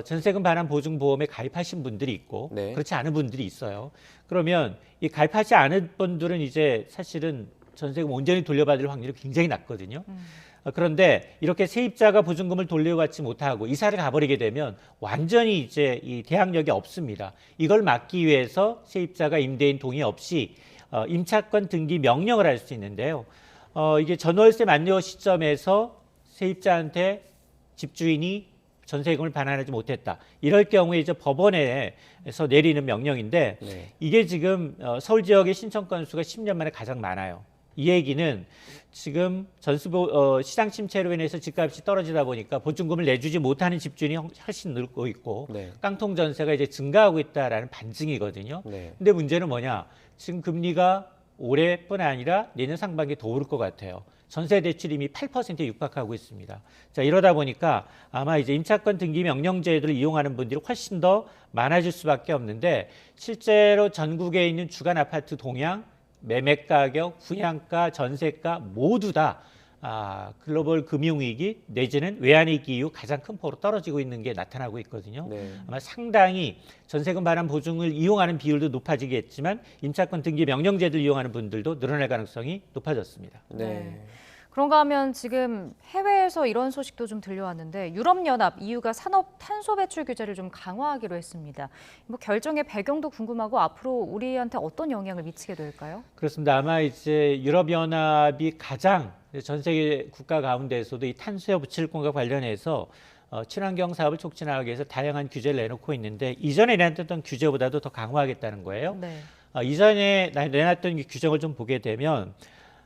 전세금 반환 보증보험에 가입하신 분들이 있고 네. 그렇지 않은 분들이 있어요. 그러면 이 가입하지 않은 분들은 이제 사실은 전세금 온전히 돌려받을 확률이 굉장히 낮거든요. 그런데 이렇게 세입자가 보증금을 돌려받지 못하고 이사를 가버리게 되면 완전히 이제 이 대항력이 없습니다. 이걸 막기 위해서 세입자가 임대인 동의 없이 임차권 등기 명령을 할 수 있는데요. 이게 전월세 만료 시점에서 세입자한테 집주인이 전세금을 반환하지 못했다. 이럴 경우에 이제 법원에서 내리는 명령인데 이게 지금 서울 지역의 신청 건수가 10년 만에 가장 많아요. 이 얘기는 지금 시장 침체로 인해서 집값이 떨어지다 보니까 보증금을 내주지 못하는 집주인이 훨씬 늘고 있고 깡통 전세가 이제 증가하고 있다라는 반증이거든요. 근데 문제는 뭐냐? 지금 금리가 올해뿐 아니라 내년 상반기에 더 오를 것 같아요. 전세 대출이 이미 8%에 육박하고 있습니다. 자, 이러다 보니까 아마 이제 임차권 등기 명령제도를 이용하는 분들이 훨씬 더 많아질 수밖에 없는데 실제로 전국에 있는 주간 아파트 동향, 매매 가격, 분양가, 전세가 모두 다 글로벌 금융위기 내지는 외환위기 이후 가장 큰 폭으로 떨어지고 있는 게 나타나고 있거든요. 아마 상당히 전세금 반환 보증을 이용하는 비율도 높아지겠지만 임차권 등기 명령제도를 이용하는 분들도 늘어날 가능성이 높아졌습니다. 그런가 하면 지금 해외에서 이런 소식도 좀 들려왔는데 유럽연합 EU가 산업 탄소 배출 규제를 좀 강화하기로 했습니다. 뭐 결정의 배경도 궁금하고 앞으로 우리한테 어떤 영향을 미치게 될까요? 그렇습니다. 아마 이제 유럽연합이 가장 전 세계 국가 가운데에서도 이 탄소 배출권과 관련해서 친환경 사업을 촉진하기 위해서 다양한 규제를 내놓고 있는데 이전에 내놨던 규제보다도 더 강화하겠다는 거예요. 이전에 내놨던 규정을 좀 보게 되면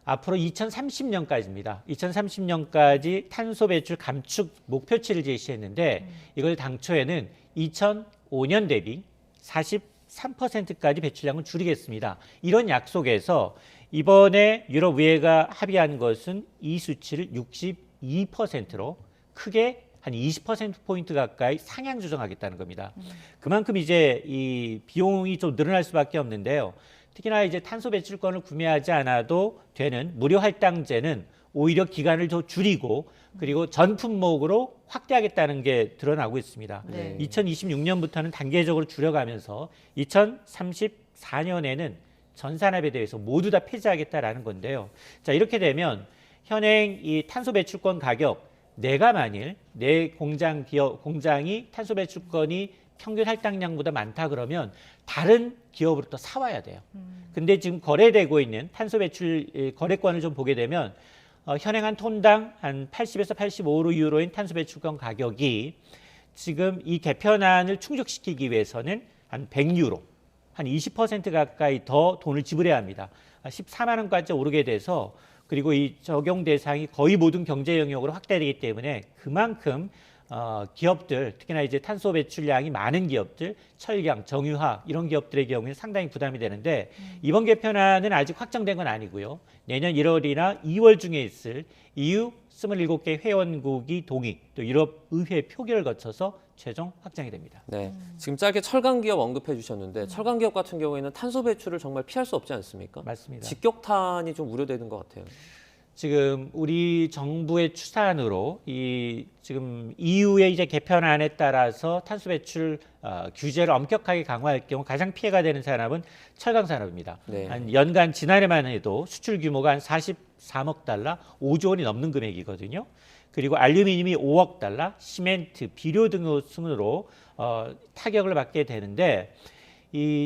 앞으로 2030년까지입니다. 2030년까지 탄소 배출 감축 목표치를 제시했는데 이걸 당초에는 2005년 대비 43%까지 배출량을 줄이겠습니다. 이런 약속에서 이번에 유럽의회가 합의한 것은 이 수치를 62%로 크게 한 20%포인트 가까이 상향 조정하겠다는 겁니다. 그만큼 이제 이 비용이 좀 늘어날 수밖에 없는데요. 특히나 이제 탄소 배출권을 구매하지 않아도 되는 무료 할당제는 오히려 기간을 더 줄이고 그리고 전 품목으로 확대하겠다는 게 드러나고 있습니다. 2026년부터는 단계적으로 줄여가면서 2034년에는 전 산업에 대해서 모두 다 폐지하겠다라는 건데요. 자, 이렇게 되면 현행 이 탄소 배출권 가격 내가 만일 내 공장이 탄소 배출권이 평균 할당량보다 많다 그러면 다른 기업으로부터 사와야 돼요. 근데 지금 거래되고 있는 탄소 배출 거래권을 좀 보게 되면 현행 한 톤당 한 80에서 85유로인 탄소 배출권 가격이 지금 이 개편안을 충족시키기 위해서는 한 100유로, 한 20% 가까이 더 돈을 지불해야 합니다. 14만 원까지 오르게 돼서 그리고 이 적용 대상이 거의 모든 경제 영역으로 확대되기 때문에 그만큼 기업들, 특히나 이제 탄소 배출량이 많은 기업들, 철강, 정유화 이런 기업들의 경우에는 상당히 부담이 되는데 이번 개편안은 아직 확정된 건 아니고요. 내년 1월이나 2월 중에 있을 EU 27개 회원국이 동의, 또 유럽 의회 표결을 거쳐서 최종 확정이 됩니다. 지금 짧게 철강 기업 언급해 주셨는데 철강 기업 같은 경우에는 탄소 배출을 정말 피할 수 없지 않습니까? 맞습니다. 직격탄이 좀 우려되는 것 같아요. 지금 우리 정부의 추산으로 지금 EU의 이제 개편안에 따라서 탄소 배출 규제를 엄격하게 강화할 경우 가장 피해가 되는 산업은 철강 산업입니다. 한 연간 지난해만 해도 수출 규모가 한 43억 달러, 5조 원이 넘는 금액이거든요. 그리고 알루미늄이 5억 달러, 시멘트, 비료 등 순으로 타격을 받게 되는데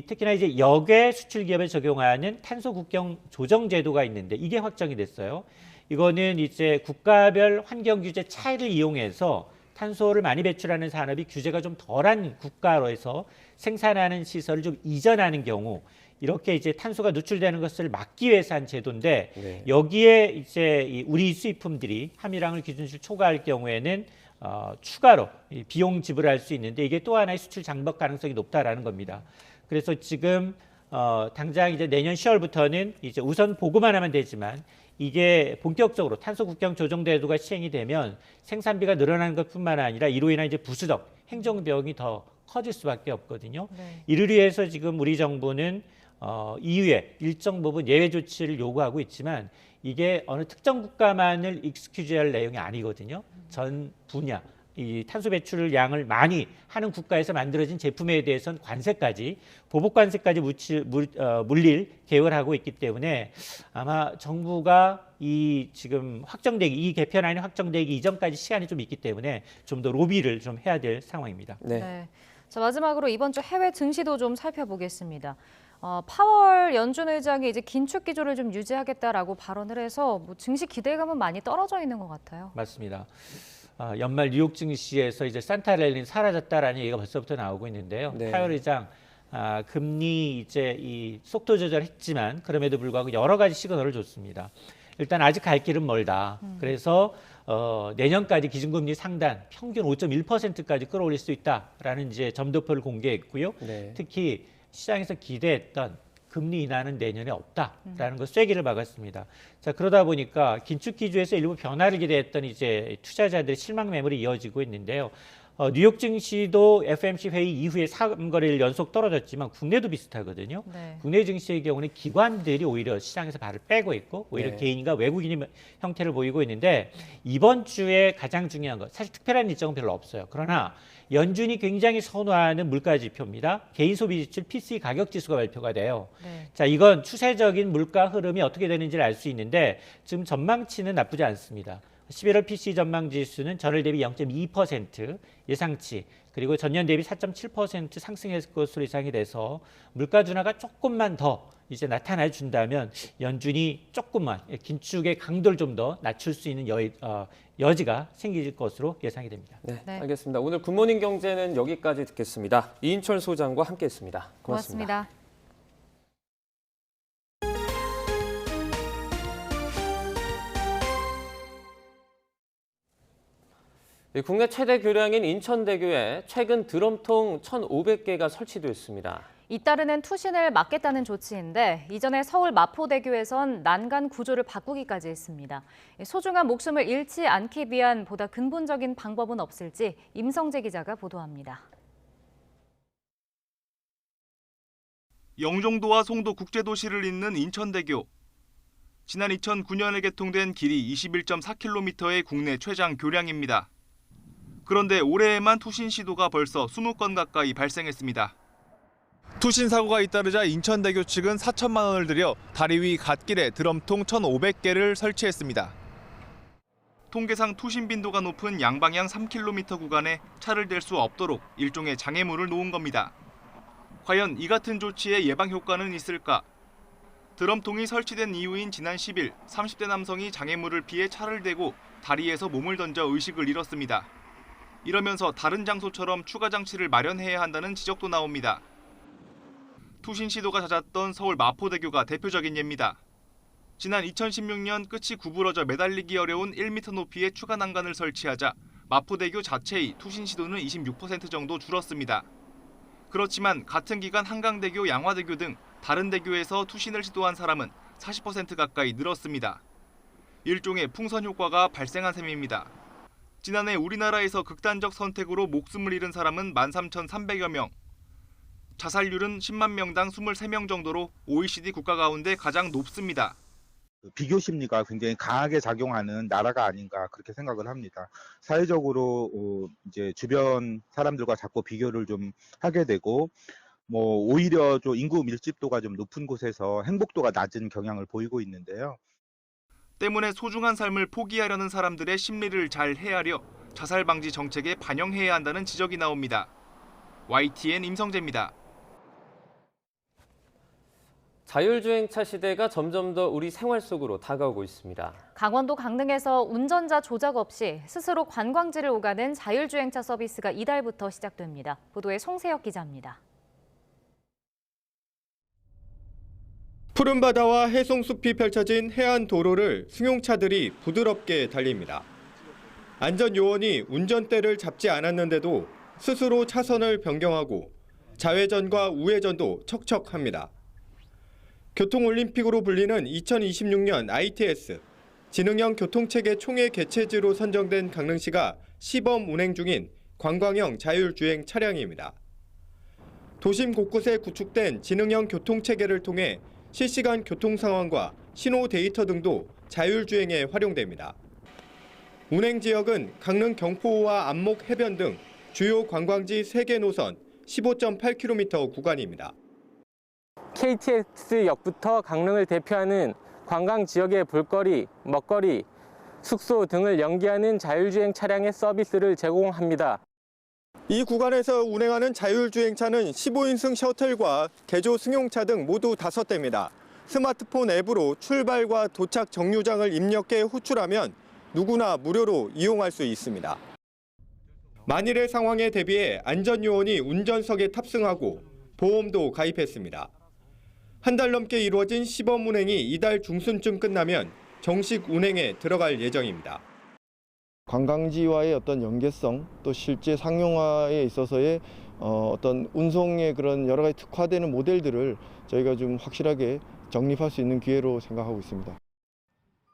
특히나 이제 역외 수출 기업에 적용하는 탄소 국경 조정 제도가 있는데 이게 확정이 됐어요. 이거는 이제 국가별 환경 규제 차이를 이용해서 탄소를 많이 배출하는 산업이 규제가 좀 덜한 국가로 해서 생산하는 시설을 좀 이전하는 경우 이렇게 이제 탄소가 누출되는 것을 막기 위해서 한 제도인데 여기에 이제 우리 수입품들이 함유량을 기준치를 초과할 경우에는 추가로 비용 지불할 수 있는데 이게 또 하나의 수출 장벽 가능성이 높다라는 겁니다. 그래서 지금 당장 이제 내년 10월부터는 이제 우선 보고만 하면 되지만 이게 본격적으로 탄소 국경 조정 제도가 시행이 되면 생산비가 늘어나는 것뿐만 아니라 이로 인한 이제 부수적 행정 비용이 더 커질 수밖에 없거든요. 이를 위해서 지금 우리 정부는 EU에 일정 부분 예외 조치를 요구하고 있지만 이게 어느 특정 국가만을 익스큐즈할 내용이 아니거든요. 전 분야 이 탄소 배출을 양을 많이 하는 국가에서 만들어진 제품에 대해서는 관세까지 보복 관세까지 물릴 계획을 하고 있기 때문에 아마 정부가 이 지금 확정되기 이 개편안이 확정되기 이전까지 시간이 좀 있기 때문에 좀 더 로비를 좀 해야 될 상황입니다. 네. 자, 마지막으로 이번 주 해외 증시도 좀 살펴보겠습니다. 파월 연준 의장이 이제 긴축 기조를 좀 유지하겠다라고 발언을 해서 뭐 증시 기대감은 많이 떨어져 있는 것 같아요. 맞습니다. 연말 뉴욕 증시에서 이제 산타랠리는 사라졌다라는 얘기가 벌써부터 나오고 있는데요. 네. 파월 의장 금리 이제 이 속도 조절했지만 그럼에도 불구하고 여러 가지 시그널을 줬습니다. 일단 아직 갈 길은 멀다. 그래서 내년까지 기준금리 상단 평균 5.1%까지 끌어올릴 수 있다라는 이제 점도표를 공개했고요. 네. 특히 시장에서 기대했던 금리 인하는 내년에 없다라는 것 쐐기를 박았습니다. 자, 그러다 보니까 긴축 기조에서 일부 변화를 기대했던 이제 투자자들의 실망 매물이 이어지고 있는데요. 뉴욕 증시도 FOMC 회의 이후에 3거래일 연속 떨어졌지만 국내도 비슷하거든요. 네. 국내 증시의 경우는 기관들이 오히려 시장에서 발을 빼고 있고 오히려 네. 개인과 외국인이 형태를 보이고 있는데 이번 주에 가장 중요한 것 사실 특별한 일정은 별로 없어요. 그러나 연준이 굉장히 선호하는 물가 지표입니다. 개인 소비 지출 PCE 가격 지수가 발표가 돼요. 네. 자, 이건 추세적인 물가 흐름이 어떻게 되는지를 알 수 있는데 지금 전망치는 나쁘지 않습니다. 11월 PCE 전망 지수는 전월 대비 0.2% 예상치 그리고 전년 대비 4.7% 상승했을 것으로 예상이 돼서 물가 둔화가 조금만 더 이제 나타나 준다면 연준이 조금만 긴축의 강도를 좀 더 낮출 수 있는 여지가 생길 것으로 예상이 됩니다. 네, 네. 알겠습니다. 오늘 굿모닝 경제는 여기까지 듣겠습니다. 이인철 소장과 함께했습니다. 고맙습니다. 고맙습니다. 국내 최대 교량인 인천대교에 최근 드럼통 1,500개가 설치됐습니다. 잇따르는 투신을 막겠다는 조치인데 이전에 서울 마포대교에선 난간 구조를 바꾸기까지 했습니다. 소중한 목숨을 잃지 않기 위한 보다 근본적인 방법은 없을지 임성재 기자가 보도합니다. 영종도와 송도 국제도시를 잇는 인천대교. 지난 2009년에 개통된 길이 21.4km의 국내 최장 교량입니다. 그런데 올해에만 투신 시도가 벌써 20건 가까이 발생했습니다. 투신 사고가 잇따르자 인천대교 측은 4천만 원을 들여 다리 위 갓길에 드럼통 1,500개를 설치했습니다. 통계상 투신 빈도가 높은 양방향 3km 구간에 차를 댈 수 없도록 일종의 장애물을 놓은 겁니다. 과연 이 같은 조치에 예방 효과는 있을까? 드럼통이 설치된 이후인 지난 10일 30대 남성이 장애물을 피해 차를 대고 다리에서 몸을 던져 의식을 잃었습니다. 이러면서 다른 장소처럼 추가 장치를 마련해야 한다는 지적도 나옵니다. 투신 시도가 잦았던 서울 마포대교가 대표적인 예입니다. 지난 2016년 끝이 구부러져 매달리기 어려운 1m 높이의 추가 난간을 설치하자 마포대교 자체의 투신 시도는 26% 정도 줄었습니다. 그렇지만 같은 기간 한강대교, 양화대교 등 다른 대교에서 투신을 시도한 사람은 40% 가까이 늘었습니다. 일종의 풍선 효과가 발생한 셈입니다. 지난해 우리나라에서 극단적 선택으로 목숨을 잃은 사람은 13,300여 명, 자살률은 10만 명당 23명 정도로 OECD 국가 가운데 가장 높습니다. 비교 심리가 굉장히 강하게 작용하는 나라가 아닌가 그렇게 생각을 합니다. 사회적으로 이제 주변 사람들과 자꾸 비교를 좀 하게 되고 오히려 좀 인구 밀집도가 좀 높은 곳에서 행복도가 낮은 경향을 보이고 있는데요. 때문에 소중한 삶을 포기하려는 사람들의 심리를 잘 헤아려 자살 방지 정책에 반영해야 한다는 지적이 나옵니다. YTN 임성재입니다. 자율주행차 시대가 점점 더 우리 생활 속으로 다가오고 있습니다. 강원도 강릉에서 운전자 조작 없이 스스로 관광지를 오가는 자율주행차 서비스가 이달부터 시작됩니다. 보도에 송세혁 기자입니다. 푸른 바다와 해송숲이 펼쳐진 해안 도로를 승용차들이 부드럽게 달립니다. 안전요원이 운전대를 잡지 않았는데도 스스로 차선을 변경하고 좌회전과 우회전도 척척합니다. 교통올림픽으로 불리는 2026년 ITS, 지능형 교통체계 총회 개최지로 선정된 강릉시가 시범 운행 중인 관광형 자율주행 차량입니다. 도심 곳곳에 구축된 지능형 교통체계를 통해 실시간 교통 상황과 신호 데이터 등도 자율주행에 활용됩니다. 운행 지역은 강릉 경포호와 안목 해변 등 주요 관광지 3개 노선 15.8km 구간입니다. KTX역부터 강릉을 대표하는 관광 지역의 볼거리, 먹거리, 숙소 등을 연계하는 자율주행 차량의 서비스를 제공합니다. 이 구간에서 운행하는 자율주행차는 15인승 셔틀과 개조 승용차 등 모두 5대입니다. 스마트폰 앱으로 출발과 도착 정류장을 입력해 호출하면 누구나 무료로 이용할 수 있습니다. 만일의 상황에 대비해 안전요원이 운전석에 탑승하고 보험도 가입했습니다. 한 달 넘게 이루어진 시범 운행이 이달 중순쯤 끝나면 정식 운행에 들어갈 예정입니다. 관광지와의 어떤 연계성, 또 실제 상용화에 있어서의 어떤 운송의 그런 여러 가지 특화되는 모델들을 저희가 좀 확실하게 정립할 수 있는 기회로 생각하고 있습니다.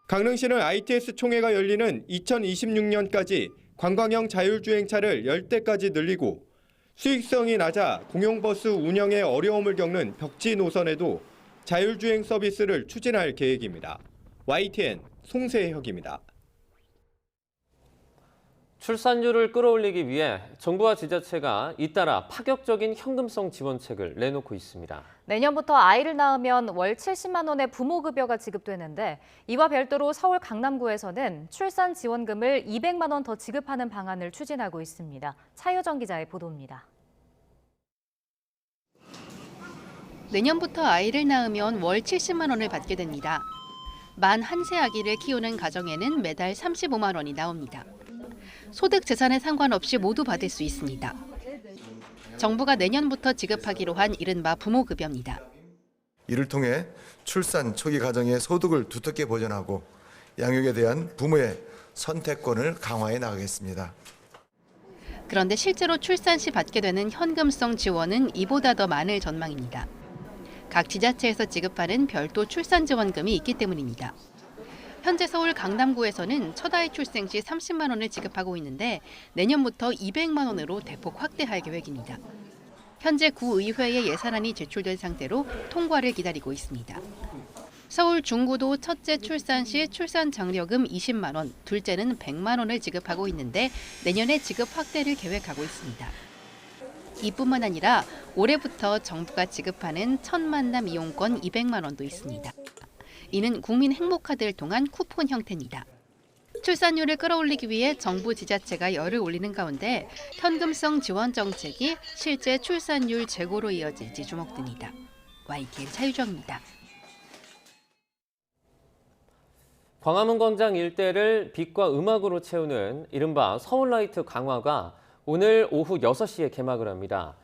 강릉시는 ITS 총회가 열리는 2026년까지 관광형 자율주행차를 10대까지 늘리고 수익성이 낮아 공용버스 운영에 어려움을 겪는 벽지 노선에도 자율주행 서비스를 추진할 계획입니다. YTN 송세혁입니다. 출산율을 끌어올리기 위해 정부와 지자체가 잇따라 파격적인 현금성 지원책을 내놓고 있습니다. 내년부터 아이를 낳으면 월 70만 원의 부모급여가 지급되는데 이와 별도로 서울 강남구에서는 출산 지원금을 200만 원 더 지급하는 방안을 추진하고 있습니다. 차효정 기자의 보도입니다. 내년부터 아이를 낳으면 월 70만 원을 받게 됩니다. 만 한 세 아기를 키우는 가정에는 매달 35만 원이 나옵니다. 소득 재산에 상관없이 모두 받을 수 있습니다. 정부가 내년부터 지급하기로 한 이른바 부모급여입니다. 이를 통해 출산 초기 가정의 소득을 두텁게 보전하고 양육에 대한 부모의 선택권을 강화해 나가겠습니다. 그런데 실제로 출산 시 받게 되는 현금성 지원은 이보다 더 많을 전망입니다. 각 지자체에서 지급하는 별도 출산 지원금이 있기 때문입니다. 현재 서울 강남구에서는 첫 아이 출생 시 30만 원을 지급하고 있는데 내년부터 200만 원으로 대폭 확대할 계획입니다. 현재 구의회에 예산안이 제출된 상태로 통과를 기다리고 있습니다. 서울 중구도 첫째 출산 시 출산 장려금 20만 원, 둘째는 100만 원을 지급하고 있는데 내년에 지급 확대를 계획하고 있습니다. 이뿐만 아니라 올해부터 정부가 지급하는 첫 만남 이용권 200만 원도 있습니다. 이는 국민 행복카드를 통한 쿠폰 형태입니다. 출산율을 끌어올리기 위해 정부 지자체가 열을 올리는 가운데 현금성 지원 정책이 실제 출산율 제고로 이어질지 주목됩니다. YTN 차유정입니다. 광화문 광장 일대를 빛과 음악으로 채우는 이른바 서울라이트 강화가 오늘 오후 6시에 개막을 합니다.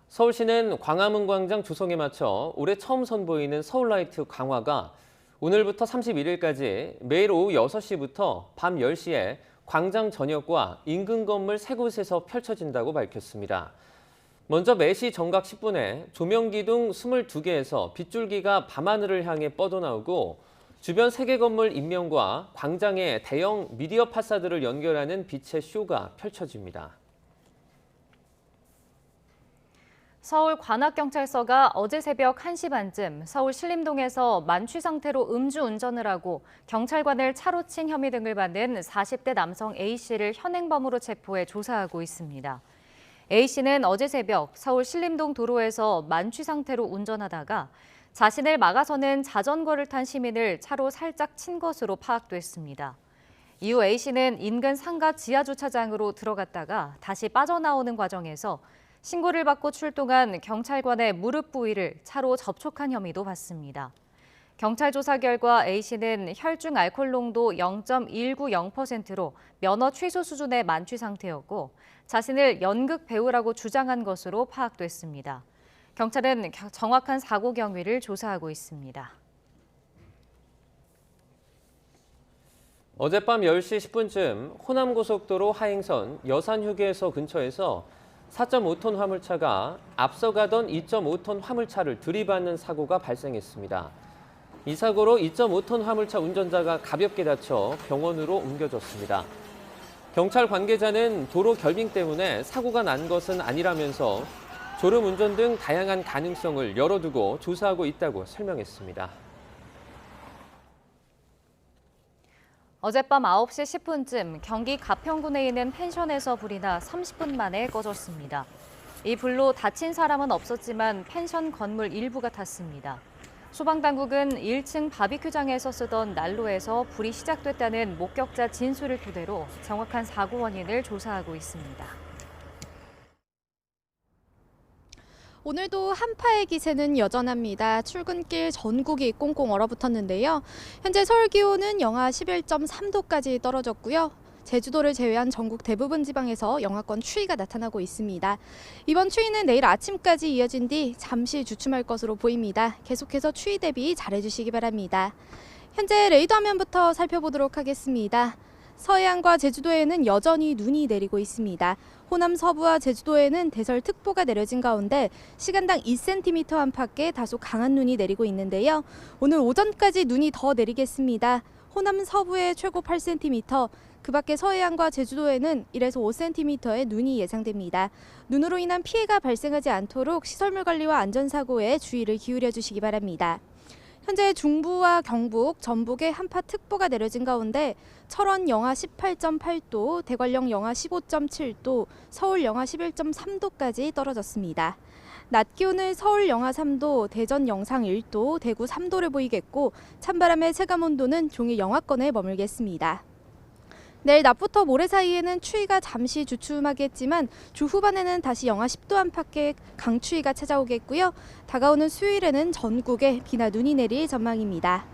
서울시는 광화문 광장 조성에 맞춰 올해 처음 선보이는 서울라이트 강화가 오늘부터 31일까지 매일 오후 6시부터 밤 10시에 광장 전역과 인근 건물 3곳에서 펼쳐진다고 밝혔습니다. 먼저 매시 정각 10분에 조명기둥 22개에서 빗줄기가 밤하늘을 향해 뻗어나오고 주변 3개 건물 인명과 광장의 대형 미디어 파사드를 연결하는 빛의 쇼가 펼쳐집니다. 서울 관악경찰서가 어제 새벽 1시 반쯤 서울 신림동에서 만취 상태로 음주운전을 하고 경찰관을 차로 친 혐의 등을 받는 40대 남성 A씨를 현행범으로 체포해 조사하고 있습니다. A씨는 어제 새벽 서울 신림동 도로에서 만취 상태로 운전하다가 자신을 막아서는 자전거를 탄 시민을 차로 살짝 친 것으로 파악됐습니다. 이후 A씨는 인근 상가 지하주차장으로 들어갔다가 다시 빠져나오는 과정에서 신고를 받고 출동한 경찰관의 무릎 부위를 차로 접촉한 혐의도 받습니다. 경찰 조사 결과 A씨는 혈중 알코올 농도 0.190%로 면허 취소 수준의 만취 상태였고 자신을 연극 배우라고 주장한 것으로 파악됐습니다. 경찰은 정확한 사고 경위를 조사하고 있습니다. 어젯밤 10시 10분쯤 호남고속도로 하행선 여산휴게소 근처에서 4.5톤 화물차가 앞서가던 2.5톤 화물차를 들이받는 사고가 발생했습니다. 이 사고로 2.5톤 화물차 운전자가 가볍게 다쳐 병원으로 옮겨졌습니다. 경찰 관계자는 도로 결빙 때문에 사고가 난 것은 아니라면서 졸음 운전 등 다양한 가능성을 열어두고 조사하고 있다고 설명했습니다. 어젯밤 9시 10분쯤 경기 가평군에 있는 펜션에서 불이 나 30분 만에 꺼졌습니다. 이 불로 다친 사람은 없었지만 펜션 건물 일부가 탔습니다. 소방당국은 1층 바비큐장에서 쓰던 난로에서 불이 시작됐다는 목격자 진술을 토대로 정확한 사고 원인을 조사하고 있습니다. 오늘도 한파의 기세는 여전합니다. 출근길 전국이 꽁꽁 얼어붙었는데요. 현재 서울 기온은 영하 11.3도까지 떨어졌고요. 제주도를 제외한 전국 대부분 지방에서 영하권 추위가 나타나고 있습니다. 이번 추위는 내일 아침까지 이어진 뒤 잠시 주춤할 것으로 보입니다. 계속해서 추위 대비 잘해주시기 바랍니다. 현재 레이더 화면부터 살펴보도록 하겠습니다. 서해안과 제주도에는 여전히 눈이 내리고 있습니다. 호남 서부와 제주도에는 대설특보가 내려진 가운데 시간당 2cm 안팎의 다소 강한 눈이 내리고 있는데요. 오늘 오전까지 눈이 더 내리겠습니다. 호남 서부에 최고 8cm, 그 밖에 서해안과 제주도에는 1에서 5cm의 눈이 예상됩니다. 눈으로 인한 피해가 발생하지 않도록 시설물 관리와 안전사고에 주의를 기울여 주시기 바랍니다. 현재 중부와 경북, 전북에 한파특보가 내려진 가운데 철원 영하 18.8도, 대관령 영하 15.7도, 서울 영하 11.3도까지 떨어졌습니다. 낮 기온은 서울 영하 3도, 대전 영상 1도, 대구 3도를 보이겠고 찬바람의 체감온도는 종일 영하권에 머물겠습니다. 내일 낮부터 모레 사이에는 추위가 잠시 주춤하겠지만 주 후반에는 다시 영하 10도 안팎의 강추위가 찾아오겠고요. 다가오는 수요일에는 전국에 비나 눈이 내릴 전망입니다.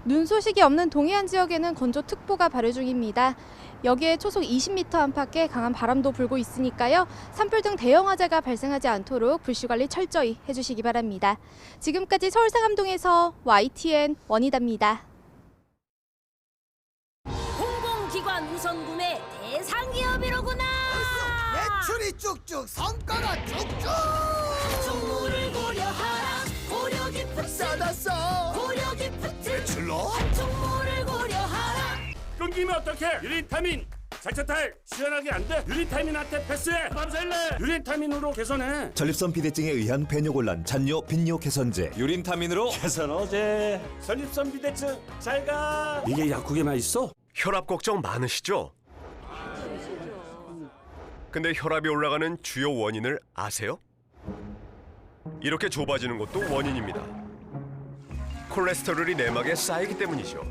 눈 소식이 없는 동해안 지역에는 건조특보가 발효 중입니다. 여기에 초속 20m 안팎의 강한 바람도 불고 있으니까요. 산불 등 대형 화재가 발생하지 않도록 불씨 관리 철저히 해주시기 바랍니다. 지금까지 서울 상암동에서 YTN 원희다입니다. 기관 우선 구매 대상 기업이로구나. 매출이 쭉쭉, 성과가 쭉쭉. 한총물을 고려하라. 고려 기프트. 싸다 싸. 고려 기프트. 매출로. 한총물을 고려하라. 끊기면 어떡해? 유린타민. 자차탈 시원하게 안 돼? 유린타민한테 패스해. 밤새일래. 유린타민으로 개선해. 전립선 비대증에 의한 배뇨곤란, 잔뇨, 빈뇨 개선제. 유린타민으로 개선하제. 전립선 비대증 잘 가. 이게 약국에만 있어? 혈압 걱정 많으시죠? 근데 혈압이 올라가는 주요 원인을 아세요? 이렇게 좁아지는 것도 원인입니다. 콜레스테롤이 내막에 쌓이기 때문이죠.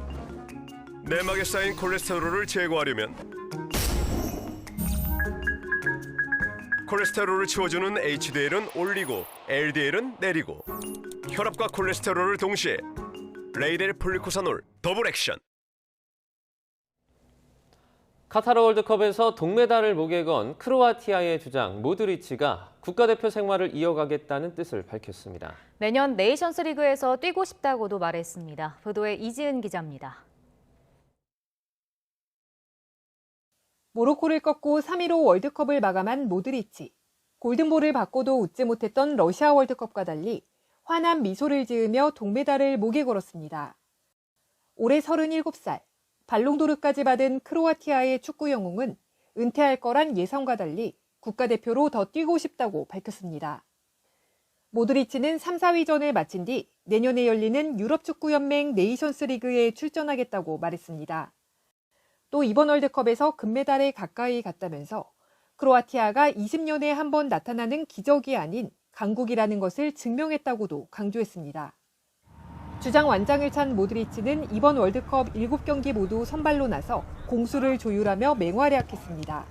내막에 쌓인 콜레스테롤을 제거하려면 콜레스테롤을 치워주는 HDL은 올리고 LDL은 내리고 혈압과 콜레스테롤을 동시에 레이델 폴리코사놀 더블 액션. 카타르 월드컵에서 동메달을 목에 건 크로아티아의 주장 모드리치가 국가대표 생활을 이어가겠다는 뜻을 밝혔습니다. 내년 네이션스 리그에서 뛰고 싶다고도 말했습니다. 보도에 이지은 기자입니다. 모로코를 꺾고 3위로 월드컵을 마감한 모드리치. 골든볼을 받고도 웃지 못했던 러시아 월드컵과 달리 환한 미소를 지으며 동메달을 목에 걸었습니다. 올해 37살. 발롱도르까지 받은 크로아티아의 축구 영웅은 은퇴할 거란 예상과 달리 국가대표로 더 뛰고 싶다고 밝혔습니다. 모드리치는 3, 4위전을 마친 뒤 내년에 열리는 유럽축구연맹 네이션스 리그에 출전하겠다고 말했습니다. 또 이번 월드컵에서 금메달에 가까이 갔다면서 크로아티아가 20년에 한 번 나타나는 기적이 아닌 강국이라는 것을 증명했다고도 강조했습니다. 주장 완장을 찬 모드리치는 이번 월드컵 7경기 모두 선발로 나서 공수를 조율하며 맹활약했습니다.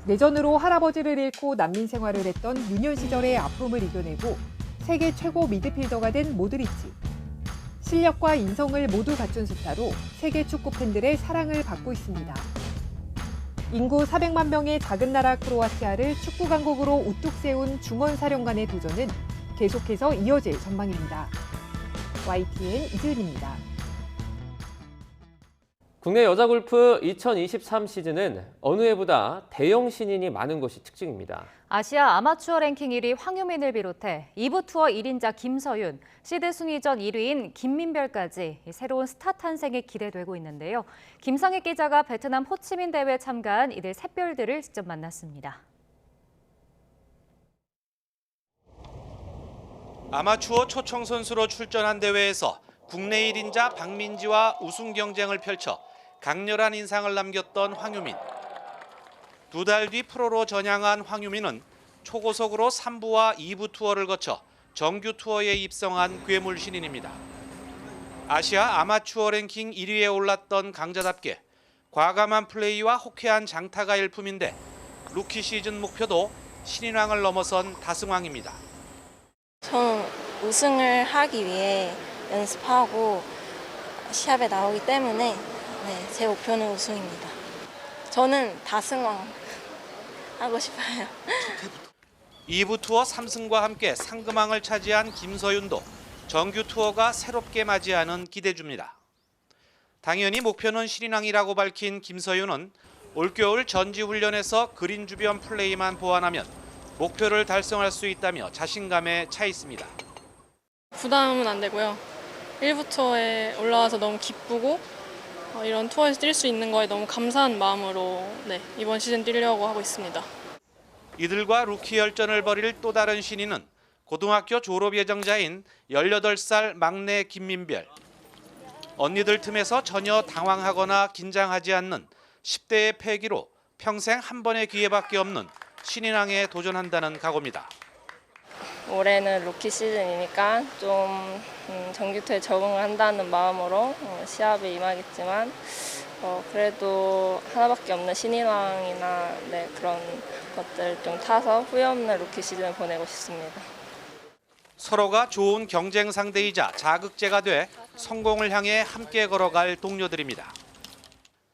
내전으로 할아버지를 잃고 난민 생활을 했던 유년 시절의 아픔을 이겨내고 세계 최고 미드필더가 된 모드리치. 실력과 인성을 모두 갖춘 스타로 세계 축구 팬들의 사랑을 받고 있습니다. 인구 400만 명의 작은 나라 크로아티아를 축구 강국으로 우뚝 세운 중원 사령관의 도전은 계속해서 이어질 전망입니다. YTN 이지은입니다. 국내 여자 골프 2023 시즌은 어느 해보다 대형 신인이 많은 것이 특징입니다. 아시아 아마추어 랭킹 1위 황유민을 비롯해 2부 투어 1인자 김서윤, 시드 순위전 1위인 김민별까지 새로운 스타 탄생에 기대되고 있는데요. 김상희 기자가 베트남 호치민 대회에 참가한 이들 샛별들을 직접 만났습니다. 아마추어 초청 선수로 출전한 대회에서 국내 1인자 박민지와 우승 경쟁을 펼쳐 강렬한 인상을 남겼던 황유민. 2달 뒤 프로로 전향한 황유민은 초고속으로 3부와 2부 투어를 거쳐 정규 투어에 입성한 괴물 신인입니다. 아시아 아마추어 랭킹 1위에 올랐던 강자답게 과감한 플레이와 호쾌한 장타가 일품인데 루키 시즌 목표도 신인왕을 넘어선 다승왕입니다. 저는 우승을 하기 위해 연습하고 시합에 나오기 때문에 제 목표는 우승입니다. 저는 다승왕 하고 싶어요. 2부 투어 3승과 함께 상금왕을 차지한 김서윤도 정규 투어가 새롭게 맞이하는 기대주입니다. 당연히 목표는 신인왕이라고 밝힌 김서윤은 올겨울 전지훈련에서 그린 주변 플레이만 보완하면 목표를 달성할 수 있다며 자신감에 차 있습니다. 부담은 안 되고요. 1부 투어에 올라와서 너무 기쁘고 이런 투어에서 뛸 수 있는 거에 너무 감사한 마음으로 이번 시즌 뛰려고 하고 있습니다. 이들과 루키 열전을 벌일 또 다른 신인은 고등학교 졸업 예정자인 18살 막내 김민별. 언니들 틈에서 전혀 당황하거나 긴장하지 않는 10대의 패기로 평생 한 번의 기회밖에 없는 신인왕에 도전한다는 각오입니다. 올해는 루키 시즌이니까 좀 정규투에 적응을 한다는 마음으로 시합에 임하겠지만 그래도 하나밖에 없는 신인왕이나 그런 것들을 좀 타서 후회 없는 루키 시즌을 보내고 싶습니다. 서로가 좋은 경쟁 상대이자 자극제가 돼 성공을 향해 함께 걸어갈 동료들입니다.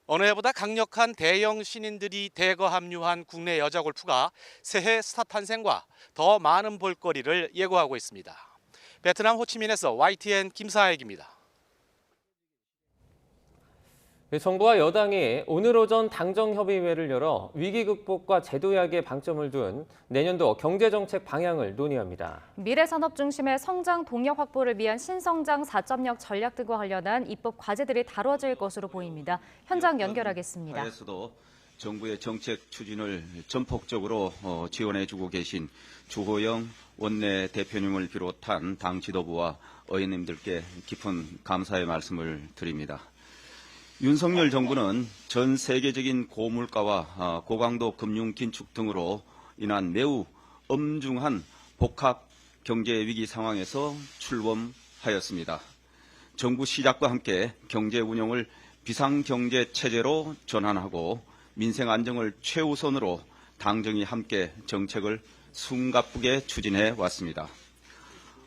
어느 해보다 강력한 대형 신인들이 대거 합류한 국내 여자 골프가 새해 스타 탄생과 더 많은 볼거리를 예고하고 있습니다. 베트남 호치민에서 YTN 김사익입니다. 정부와 여당이 오늘 오전 당정협의회를 열어 위기 극복과 제도약에 방점을 둔 내년도 경제정책 방향을 논의합니다. 미래산업 중심의 성장 동력 확보를 위한 신성장 4.0 전략 등과 관련한 입법 과제들이 다뤄질 것으로 보입니다. 현장 연결하겠습니다. 에서도 정부의 정책 추진을 전폭적으로 지원해주고 계신 주호영 원내 대표님을 비롯한 당 지도부와 의원님들께 깊은 감사의 말씀을 드립니다. 윤석열 정부는 전 세계적인 고물가와 고강도 금융 긴축 등으로 인한 매우 엄중한 복합 경제 위기 상황에서 출범하였습니다. 정부 시작과 함께 경제 운영을 비상경제 체제로 전환하고 민생 안정을 최우선으로 당정이 함께 정책을 숨가쁘게 추진해 왔습니다.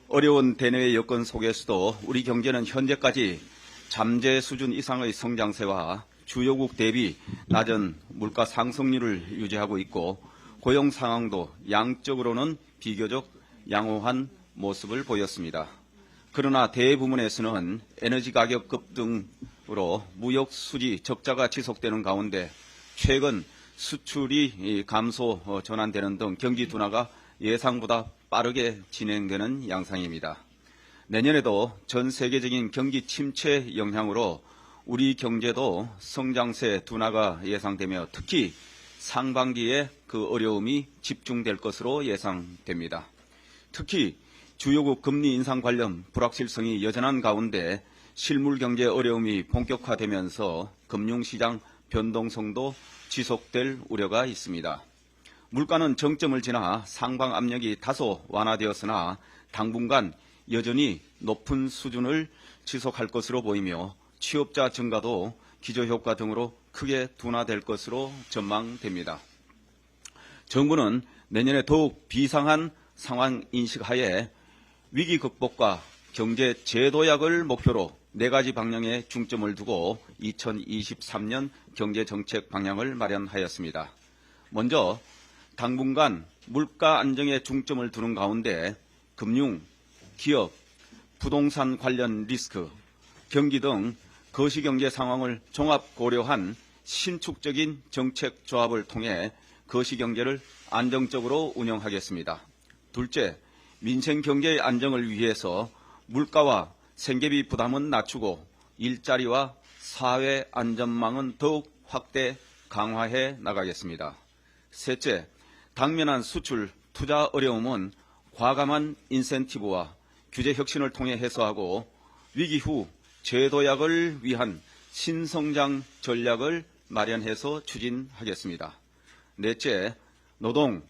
어려운 대내외 여건 속에서도 우리 경제는 현재까지 잠재 수준 이상의 성장세와 주요국 대비 낮은 물가 상승률을 유지하고 있고 고용 상황도 양적으로는 비교적 양호한 모습을 보였습니다. 그러나 대부분에서는 에너지 가격 급등으로 무역 수지 적자가 지속되는 가운데 최근 수출이 감소 전환되는 등 경기 둔화가 예상보다 빠르게 진행되는 양상입니다. 내년에도 전 세계적인 경기 침체 영향으로 우리 경제도 성장세 둔화가 예상되며 특히 상반기에 그 어려움이 집중될 것으로 예상됩니다. 특히 주요국 금리 인상 관련 불확실성이 여전한 가운데 실물 경제 어려움이 본격화되면서 금융시장 변동성도 지속될 우려가 있습니다. 물가는 정점을 지나 상방 압력이 다소 완화되었으나 당분간 여전히 높은 수준을 지속할 것으로 보이며 취업자 증가도 기저효과 등으로 크게 둔화될 것으로 전망됩니다. 정부는 내년에 더욱 비상한 상황 인식하에 위기 극복과 경제 제도약을 목표로 4가지 방향에 중점을 두고 2023년 경제정책 방향을 마련하였습니다. 먼저 당분간 물가 안정에 중점을 두는 가운데 금융, 기업, 부동산 관련 리스크, 경기 등 거시경제 상황을 종합 고려한 신축적인 정책 조합을 통해 거시경제를 안정적으로 운영하겠습니다. 둘째, 민생 경제의 안정을 위해서 물가와 생계비 부담은 낮추고 일자리와 사회 안전망은 더욱 확대 강화해 나가겠습니다. 셋째, 당면한 수출, 투자 어려움은 과감한 인센티브와 규제 혁신을 통해 해소하고 위기 후 제도약을 위한 신성장 전략을 마련해서 추진하겠습니다. 넷째, 노동,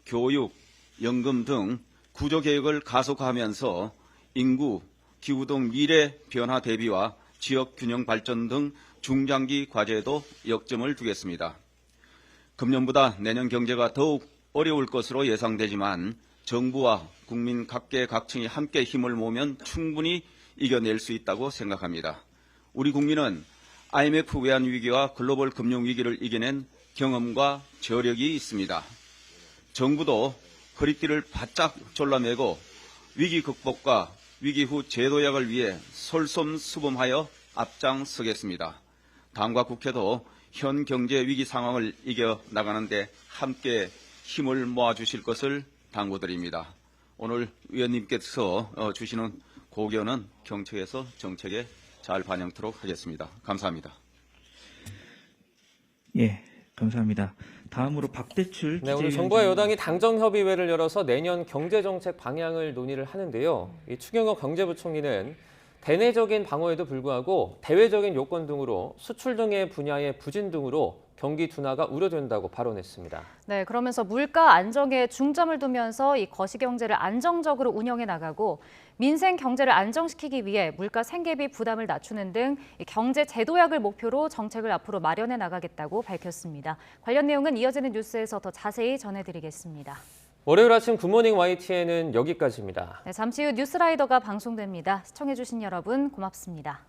교육, 연금 등 구조개혁을 가속화하면서 인구, 기후 등 미래 변화 대비와 지역 균형 발전 등 중장기 과제에도 역점을 두겠습니다. 금년보다 내년 경제가 더욱 어려울 것으로 예상되지만 정부와 국민 각계각층이 함께 힘을 모으면 충분히 이겨낼 수 있다고 생각합니다. 우리 국민은 IMF 외환 위기와 글로벌 금융 위기를 이겨낸 경험과 저력이 있습니다. 정부도 허리띠를 바짝 졸라매고 위기 극복과 위기 후 재도약을 위해 솔선수범하여 앞장서겠습니다. 당과 국회도 현 경제 위기 상황을 이겨나가는 데 함께 힘을 모아주실 것을 당부드립니다. 오늘 위원님께서 주시는 고견은 경청해서 정책에 잘 반영토록 하겠습니다. 감사합니다. 예, 감사합니다. 다음으로 박대출 네, 오늘 정부와 여당이 당정협의회를 열어서 내년 경제정책 방향을 논의를 하는데요. 이 추경호 경제부총리는 대내적인 방어에도 불구하고 대외적인 요건 등으로 수출 등의 분야의 부진 등으로 경기 둔화가 우려된다고 발언했습니다. 네, 그러면서 물가 안정에 중점을 두면서 이 거시경제를 안정적으로 운영해 나가고 민생 경제를 안정시키기 위해 물가 생계비 부담을 낮추는 등 경제 제도약을 목표로 정책을 앞으로 마련해 나가겠다고 밝혔습니다. 관련 내용은 이어지는 뉴스에서 더 자세히 전해드리겠습니다. 월요일 아침 굿모닝 YTN은 여기까지입니다. 네, 잠시 후 뉴스라이더가 방송됩니다. 시청해주신 여러분 고맙습니다.